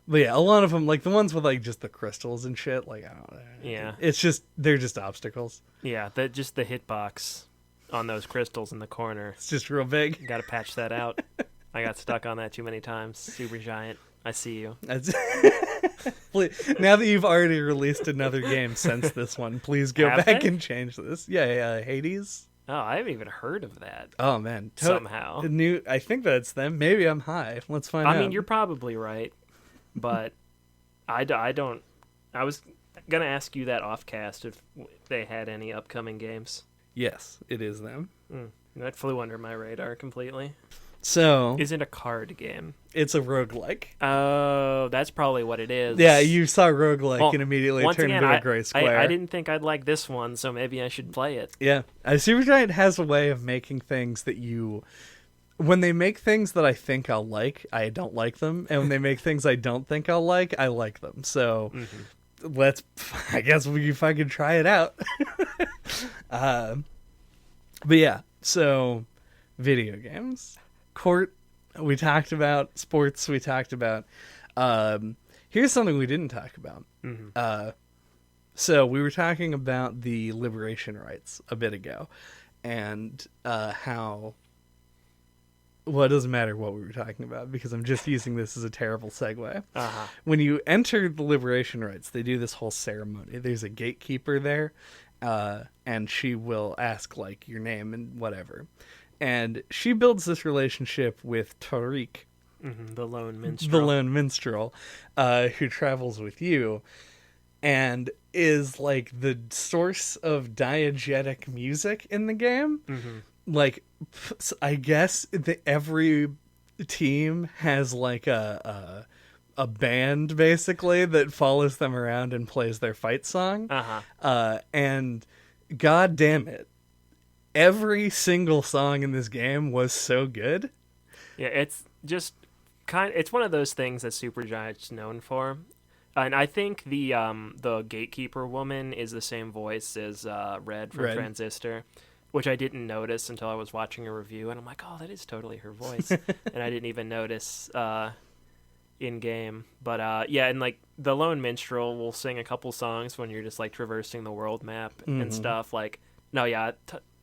[SPEAKER 1] But yeah, a lot of them, like the ones with like just the crystals and shit, like I don't know.
[SPEAKER 2] Yeah.
[SPEAKER 1] It's just, they're just obstacles.
[SPEAKER 2] Yeah, just the hitbox on those crystals in the corner.
[SPEAKER 1] It's just real big.
[SPEAKER 2] Got to patch that out. I got stuck on that too many times. Supergiant, I see you.
[SPEAKER 1] That's now that you've already released another game since this one, please go
[SPEAKER 2] Have
[SPEAKER 1] back
[SPEAKER 2] they?
[SPEAKER 1] and change this. Yeah, Hades.
[SPEAKER 2] Oh, I haven't even heard of that.
[SPEAKER 1] Oh man,
[SPEAKER 2] Somehow.
[SPEAKER 1] New. I think that's them. Maybe I'm high. Let's find out.
[SPEAKER 2] I mean, you're probably right, but I don't. I was gonna ask you that off cast if they had any upcoming games.
[SPEAKER 1] Yes, it is them.
[SPEAKER 2] That flew under my radar completely.
[SPEAKER 1] So
[SPEAKER 2] Is it a card game?
[SPEAKER 1] it's a roguelike.
[SPEAKER 2] Oh, that's probably what it is.
[SPEAKER 1] Yeah, you saw roguelike
[SPEAKER 2] Well,
[SPEAKER 1] and immediately
[SPEAKER 2] once
[SPEAKER 1] turned
[SPEAKER 2] again,
[SPEAKER 1] into a gray square.
[SPEAKER 2] I didn't think I'd like this one, so maybe I should play it.
[SPEAKER 1] Yeah, Supergiant has a way of making things that you. When they make things that I think I'll like, I don't like them, and when they make things I don't think I'll like, I like them. So I guess we can fucking try it out. But yeah, so video games, court, we talked about sports, we talked about. Here's something we didn't talk about. So we were talking about the liberation rites a bit ago, and how. Well, it doesn't matter what we were talking about because I'm just using this as a terrible segue. When you enter the liberation rites, they do this whole ceremony. There's a gatekeeper there, and she will ask like your name and whatever. And she builds this relationship with Tariq,
[SPEAKER 2] The lone minstrel.
[SPEAKER 1] the lone minstrel, who travels with you, and is like the source of diegetic music in the game. Like, I guess every team has like a band basically that follows them around and plays their fight song. And god damn it, every single song in this game was so good.
[SPEAKER 2] Yeah, it's just it's one of those things that Supergiant's known for. And I think the gatekeeper woman is the same voice as Red from
[SPEAKER 1] Red.
[SPEAKER 2] Transistor, which I didn't notice until I was watching a review, and I'm like, oh, that is totally her voice. And I didn't even notice in game. But yeah, and like the lone minstrel will sing a couple songs when you're just like traversing the world map and stuff. Like, no, yeah,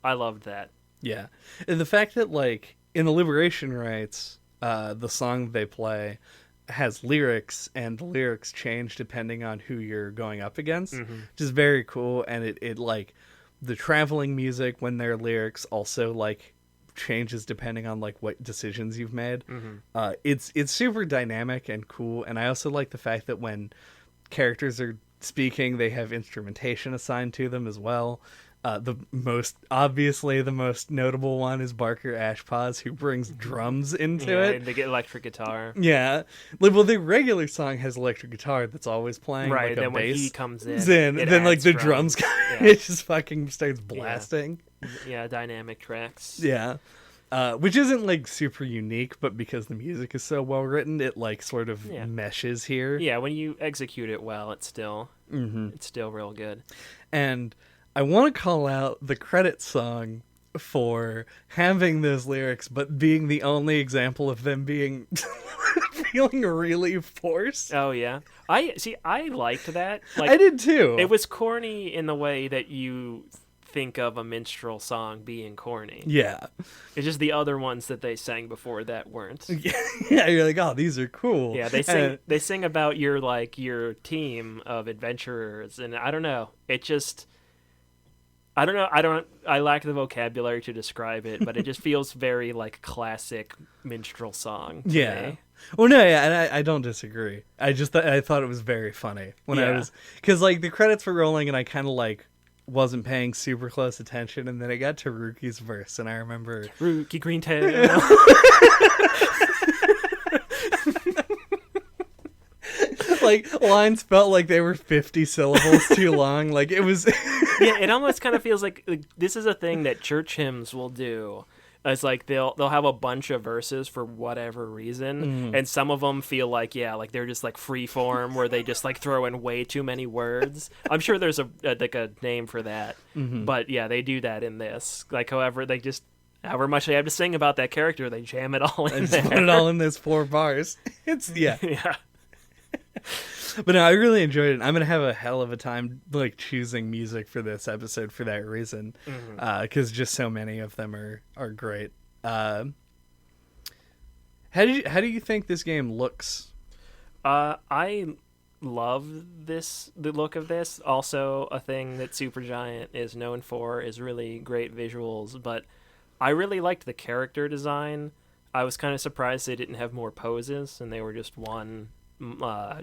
[SPEAKER 2] I loved that.
[SPEAKER 1] Yeah, and the fact that like in the liberation rites, the song they play has lyrics, and the lyrics change depending on who you're going up against, which is very cool. And it like the traveling music when their lyrics also like changes depending on like what decisions you've made. It's super dynamic and cool. And I also like the fact that when characters are speaking, they have instrumentation assigned to them as well. The most notable one is Barker Ashpaws, who brings drums into it.
[SPEAKER 2] They get electric guitar.
[SPEAKER 1] Yeah. Well, the regular song has electric guitar that's always playing.
[SPEAKER 2] Right,
[SPEAKER 1] like a
[SPEAKER 2] then when
[SPEAKER 1] bass.
[SPEAKER 2] he comes in,
[SPEAKER 1] then like
[SPEAKER 2] adds
[SPEAKER 1] the drums,
[SPEAKER 2] Yeah.
[SPEAKER 1] it just fucking starts blasting.
[SPEAKER 2] Yeah, dynamic tracks.
[SPEAKER 1] Yeah. Which isn't like super unique, but because the music is so well written, it like sort of meshes here.
[SPEAKER 2] Yeah, when you execute it well, it's still real good.
[SPEAKER 1] And I want to call out the credit song for having those lyrics, but being the only example of them being feeling really forced.
[SPEAKER 2] Oh yeah, I liked that. Like,
[SPEAKER 1] I did too.
[SPEAKER 2] It was corny in the way that you think of a minstrel song being corny.
[SPEAKER 1] Yeah.
[SPEAKER 2] It's just the other ones that they sang before that weren't.
[SPEAKER 1] Yeah, you're like, oh, these are cool.
[SPEAKER 2] Yeah, they sing about your team of adventurers, and I don't know. It just I lack the vocabulary to describe it, but it just feels very like classic minstrel song.
[SPEAKER 1] Yeah.
[SPEAKER 2] Me.
[SPEAKER 1] Well, no, yeah, and I don't disagree. I just I thought it was very funny when I was, because like the credits were rolling and I kind of like wasn't paying super close attention, and then I got to Ruki's verse, and I remember
[SPEAKER 2] Rookie Greentail.
[SPEAKER 1] like lines felt like they were 50 syllables too long. Like it was.
[SPEAKER 2] Yeah, it almost kind of feels like this is a thing that church hymns will do, It's like they'll have a bunch of verses for whatever reason, and some of them feel like they're just like free form where they just like throw in way too many words. I'm sure there's a name for that, but yeah, they do that in this. Like however much they have to sing about that character, they jam it all in there.
[SPEAKER 1] Put it all in those 4 bars. It's
[SPEAKER 2] yeah.
[SPEAKER 1] But no, I really enjoyed it. I'm gonna have a hell of a time like choosing music for this episode for that reason, because just so many of them are great. How do you think this game looks?
[SPEAKER 2] I love the look of this. Also, a thing that Supergiant is known for is really great visuals, but I really liked the character design. I was kind of surprised they didn't have more poses and they were just one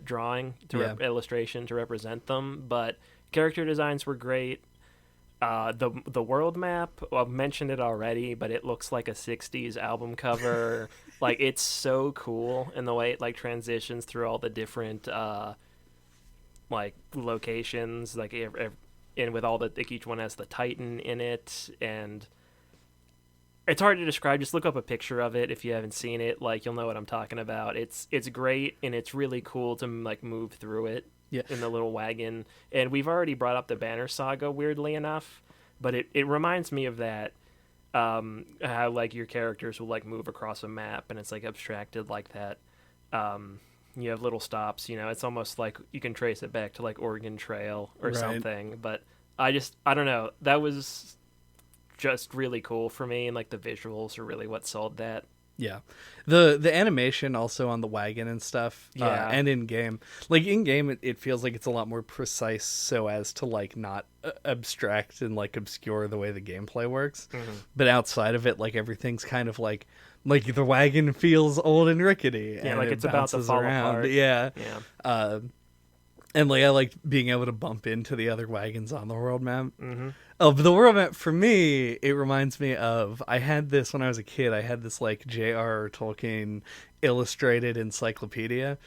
[SPEAKER 2] drawing illustration to represent them, but character designs were great. The world map, I've mentioned it already, but it looks like a 60s album cover. Like it's so cool in the way it like transitions through all the different like locations, like and with all the like, each one has the Titan in it, and it's hard to describe. Just look up a picture of it if you haven't seen it. Like you'll know what I'm talking about. It's great, and it's really cool to like move through it in the little wagon. And we've already brought up the Banner Saga, weirdly enough, but it reminds me of that. How like your characters will like move across a map, and it's like abstracted like that. You have little stops. It's almost like you can trace it back to like Oregon Trail or something. But I don't know. That was just really cool for me, and like the visuals are really what sold that.
[SPEAKER 1] The animation also on the wagon and stuff, and in game, like in game it feels like it's a lot more precise so as to like not abstract and like obscure the way the gameplay works, but outside of it like everything's kind of like the wagon feels old and rickety, and
[SPEAKER 2] like it's about to fall apart.
[SPEAKER 1] And like I like being able to bump into the other wagons on the world map. The world map for me, it reminds me of, I had this when I was a kid. I had this like J.R.R. Tolkien illustrated encyclopedia,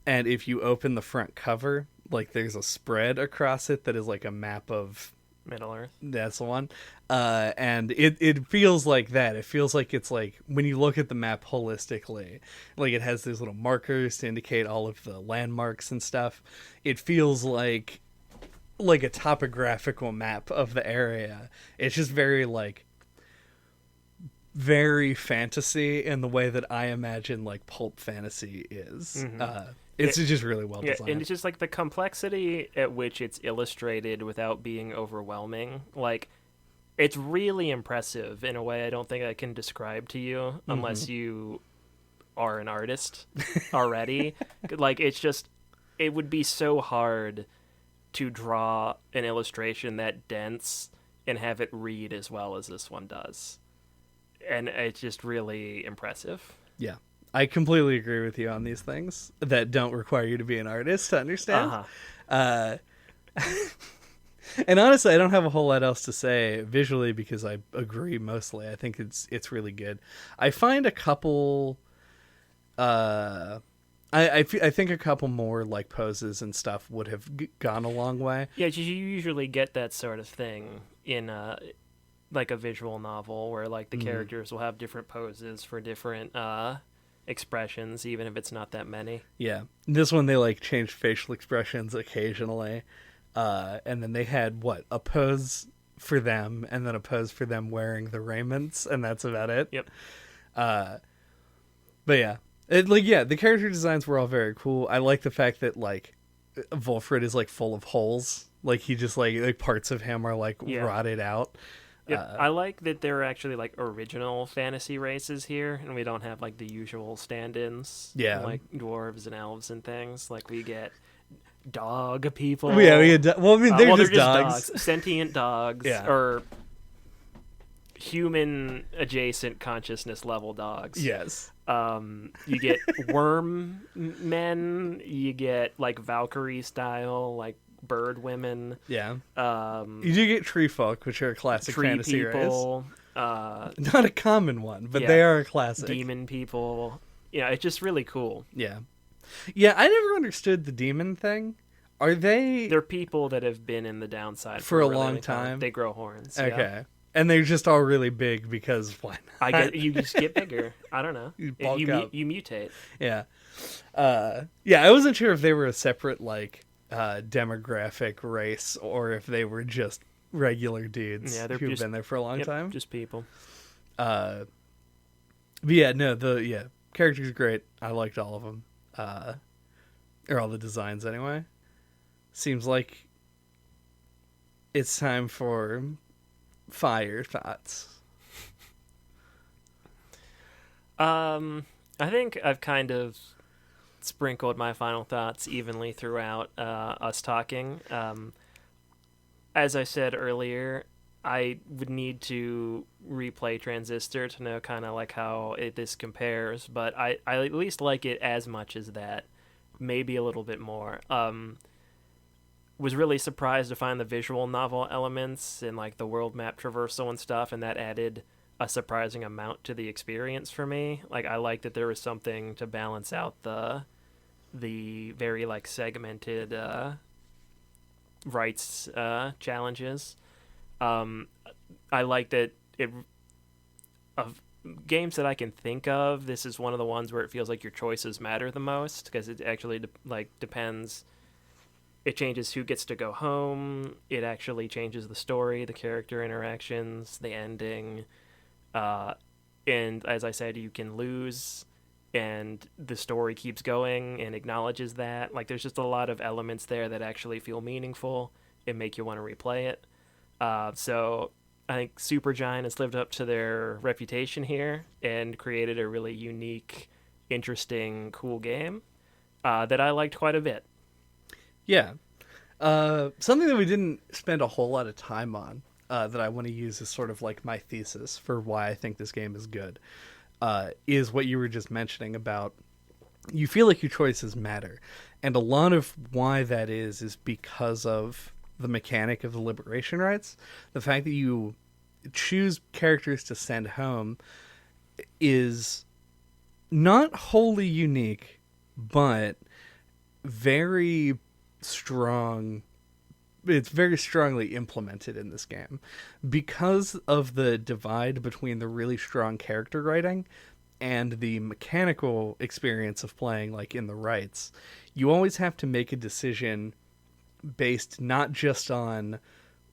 [SPEAKER 1] and if you open the front cover, like there's a spread across it that is like a map of
[SPEAKER 2] Middle Earth.
[SPEAKER 1] That's the one. And it feels like that. It feels like it's like when you look at the map holistically, like it has these little markers to indicate all of the landmarks and stuff. It feels like a topographical map of the area. It's just very fantasy in the way that I imagine like pulp fantasy is. It's just really well designed.
[SPEAKER 2] And it's just like the complexity at which it's illustrated without being overwhelming. Like, it's really impressive in a way I don't think I can describe to you unless you are an artist already. Like, it's just, it would be so hard to draw an illustration that dense and have it read as well as this one does. And it's just really impressive.
[SPEAKER 1] Yeah. I completely agree with you on these things that don't require you to be an artist to understand. And honestly, I don't have a whole lot else to say visually because I agree mostly. I think it's really good. I find a couple... I think a couple more like poses and stuff would have gone a long way.
[SPEAKER 2] Yeah, you usually get that sort of thing in like a visual novel where like the characters will have different poses for different expressions, even if it's not that many.
[SPEAKER 1] Yeah, this one they like changed facial expressions occasionally, and then they had a pose for them, and then a pose for them wearing the raiments, and that's about it.
[SPEAKER 2] Yep.
[SPEAKER 1] But yeah, the character designs were all very cool. I like the fact that like Wolfred is like full of holes, like he just like parts of him are like rotted out.
[SPEAKER 2] Yep. I like that there are actually like original fantasy races here, and we don't have like the usual stand-ins, like dwarves and elves and things. Like we get dog people.
[SPEAKER 1] Yeah, we get they're just dogs.
[SPEAKER 2] Sentient dogs, or human adjacent consciousness level dogs.
[SPEAKER 1] Yes.
[SPEAKER 2] You get worm men. You get like Valkyrie style, like bird women.
[SPEAKER 1] Yeah. You do get tree folk, which are a classic
[SPEAKER 2] tree
[SPEAKER 1] fantasy
[SPEAKER 2] people,
[SPEAKER 1] race. Not a common one, but they are a classic.
[SPEAKER 2] Demon people. Yeah, it's just really cool.
[SPEAKER 1] Yeah. Yeah, I never understood the demon thing. Are they...
[SPEAKER 2] They're people that have been in the downside
[SPEAKER 1] for a
[SPEAKER 2] really
[SPEAKER 1] long time?
[SPEAKER 2] They grow horns.
[SPEAKER 1] Okay. And they're just all really big because why not?
[SPEAKER 2] You just get bigger. I don't know.
[SPEAKER 1] You bulk up.
[SPEAKER 2] You mutate.
[SPEAKER 1] Yeah. I wasn't sure if they were a separate, like, demographic race or if they were just regular dudes who've been there for a long time.
[SPEAKER 2] Just people.
[SPEAKER 1] But yeah, no, characters are great. I liked all of them. Or all the designs anyway. Seems like it's time for fire thoughts.
[SPEAKER 2] I think I've kind of sprinkled my final thoughts evenly throughout us talking. As I said earlier, I would need to replay Transistor to know kind of like how this compares, but I at least like it as much as that, maybe a little bit more. Was really surprised to find the visual novel elements and like the world map traversal and stuff, and that added a surprising amount to the experience for me. Like, I like that there was something to balance out the very like segmented rights challenges. I like that of games that I can think of, this is one of the ones where it feels like your choices matter the most, because it actually depends. It changes who gets to go home. It actually changes the story, the character interactions, the ending. And as I said, you can lose, and the story keeps going and acknowledges that. Like, there's just a lot of elements there that actually feel meaningful and make you want to replay it. So I think Supergiant has lived up to their reputation here and created a really unique, interesting, cool game that I liked quite a bit.
[SPEAKER 1] Yeah. Something that we didn't spend a whole lot of time on that I want to use as sort of like my thesis for why I think this game is good is what you were just mentioning about you feel like your choices matter. And a lot of why that is because of the mechanic of the liberation rights. The fact that you choose characters to send home is not wholly unique, but very strong. It's very strongly implemented in this game because of the divide between the really strong character writing and the mechanical experience of playing, like in the Rites. You always have to make a decision based not just on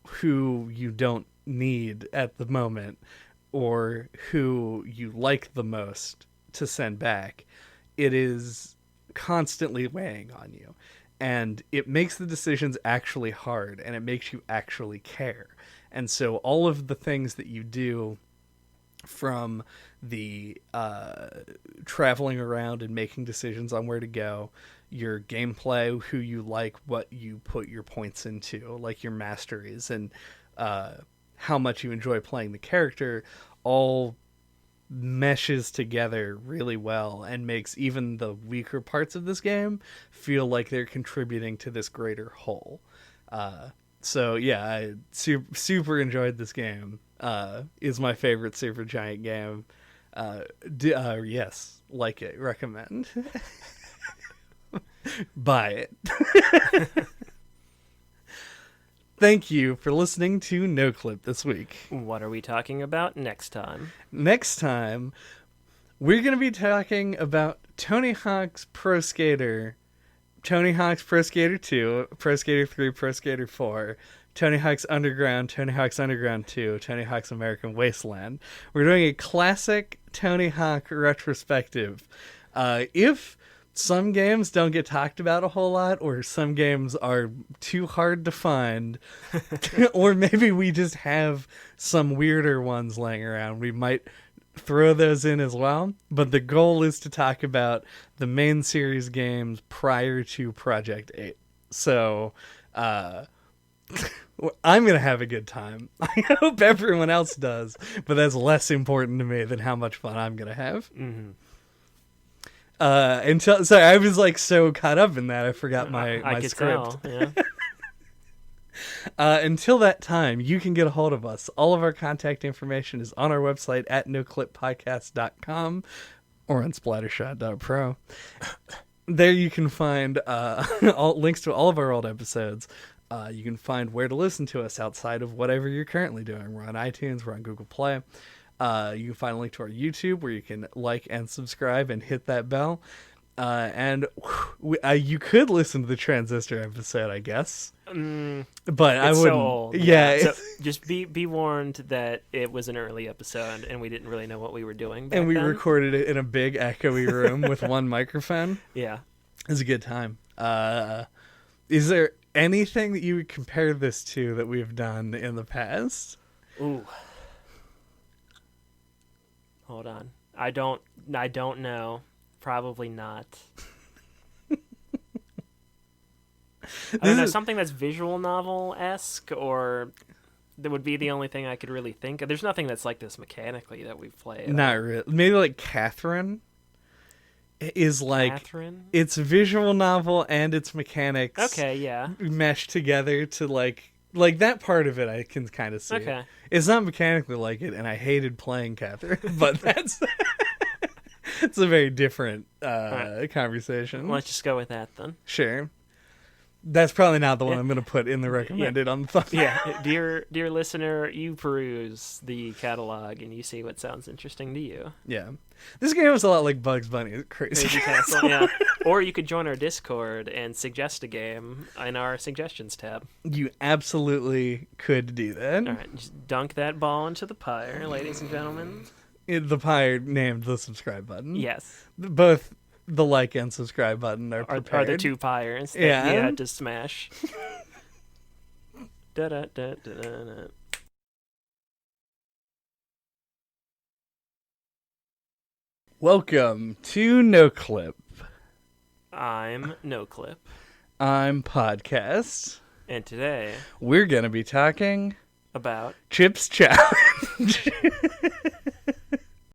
[SPEAKER 1] who you don't need at the moment or who you like the most to send back. It is constantly weighing on you. And it makes the decisions actually hard, and it makes you actually care. And so all of the things that you do, from the traveling around and making decisions on where to go, your gameplay, who you like, what you put your points into, like your masteries, and how much you enjoy playing the character, all meshes together really well and makes even the weaker parts of this game feel like they're contributing to this greater whole. So yeah, I super enjoyed this game. Is my favorite Supergiant game. Yes, like it, recommend. Buy it. Thank you for listening to No Clip this week.
[SPEAKER 2] What are we talking about next time?
[SPEAKER 1] Next time, we're going to be talking about Tony Hawk's Pro Skater, Tony Hawk's Pro Skater 2, Pro Skater 3, Pro Skater 4, Tony Hawk's Underground, Tony Hawk's Underground 2, Tony Hawk's American Wasteland. We're doing a classic Tony Hawk retrospective. If some games don't get talked about a whole lot, or some games are too hard to find, or maybe we just have some weirder ones laying around, we might throw those in as well. But the goal is to talk about the main series games prior to Project 8. So, I'm going to have a good time. I hope everyone else does, but that's less important to me than how much fun I'm going to have.
[SPEAKER 2] Mm-hmm.
[SPEAKER 1] Sorry, I was like so caught up in that I forgot my script.
[SPEAKER 2] Tell, yeah.
[SPEAKER 1] Until that time, you can get a hold of us. All of our contact information is on our website at noclippodcast.com or on splattershot.pro. There you can find all links to all of our old episodes. You can find where to listen to us outside of whatever you're currently doing. We're on iTunes, we're on Google Play. You can find a link to our YouTube where you can like and subscribe and hit that bell. You could listen to the Transistor episode, I guess. But I wouldn't.
[SPEAKER 2] So old.
[SPEAKER 1] Yeah.
[SPEAKER 2] So just be warned that it was an early episode and we didn't really know what we were doing back
[SPEAKER 1] and we
[SPEAKER 2] then.
[SPEAKER 1] recorded it in a big echoey room with one microphone.
[SPEAKER 2] Yeah.
[SPEAKER 1] It was a good time. Is there anything that you would compare this to that we've done in the past?
[SPEAKER 2] Ooh. Hold on. I don't know. Probably not. I don't know, something that's visual novel-esque, or that would be the only thing I could really think of. There's nothing that's like this mechanically that we've played.
[SPEAKER 1] Not really. Maybe like Catherine is like...
[SPEAKER 2] Catherine?
[SPEAKER 1] It's visual novel and its mechanics
[SPEAKER 2] Okay, yeah.
[SPEAKER 1] meshed together to like that part of it I can kind of see.
[SPEAKER 2] Okay.
[SPEAKER 1] It's not mechanically like it, and I hated playing Catherine, but that's... It's a very different conversation.
[SPEAKER 2] Let's just go with that then.
[SPEAKER 1] Sure. That's probably not the one I'm going to put in the recommended on the phone.
[SPEAKER 2] Yeah, dear listener, you peruse the catalog and you see what sounds interesting to you.
[SPEAKER 1] Yeah. This game is a lot like Bugs Bunny. Crazy
[SPEAKER 2] Castle, yeah. Or you could join our Discord and suggest a game in our suggestions tab.
[SPEAKER 1] You absolutely could do that.
[SPEAKER 2] All right, just dunk that ball into the pyre, ladies and gentlemen.
[SPEAKER 1] The Pyre named the subscribe button.
[SPEAKER 2] Yes.
[SPEAKER 1] Both the like and subscribe button are prepared.
[SPEAKER 2] Are the two pyres that
[SPEAKER 1] Yeah.
[SPEAKER 2] you had to smash. Da-da-da-da-da-da.
[SPEAKER 1] Welcome to No Clip.
[SPEAKER 2] I'm No Clip,
[SPEAKER 1] I'm Podcast.
[SPEAKER 2] and today
[SPEAKER 1] We're going to be talking
[SPEAKER 2] about
[SPEAKER 1] Chips Challenge.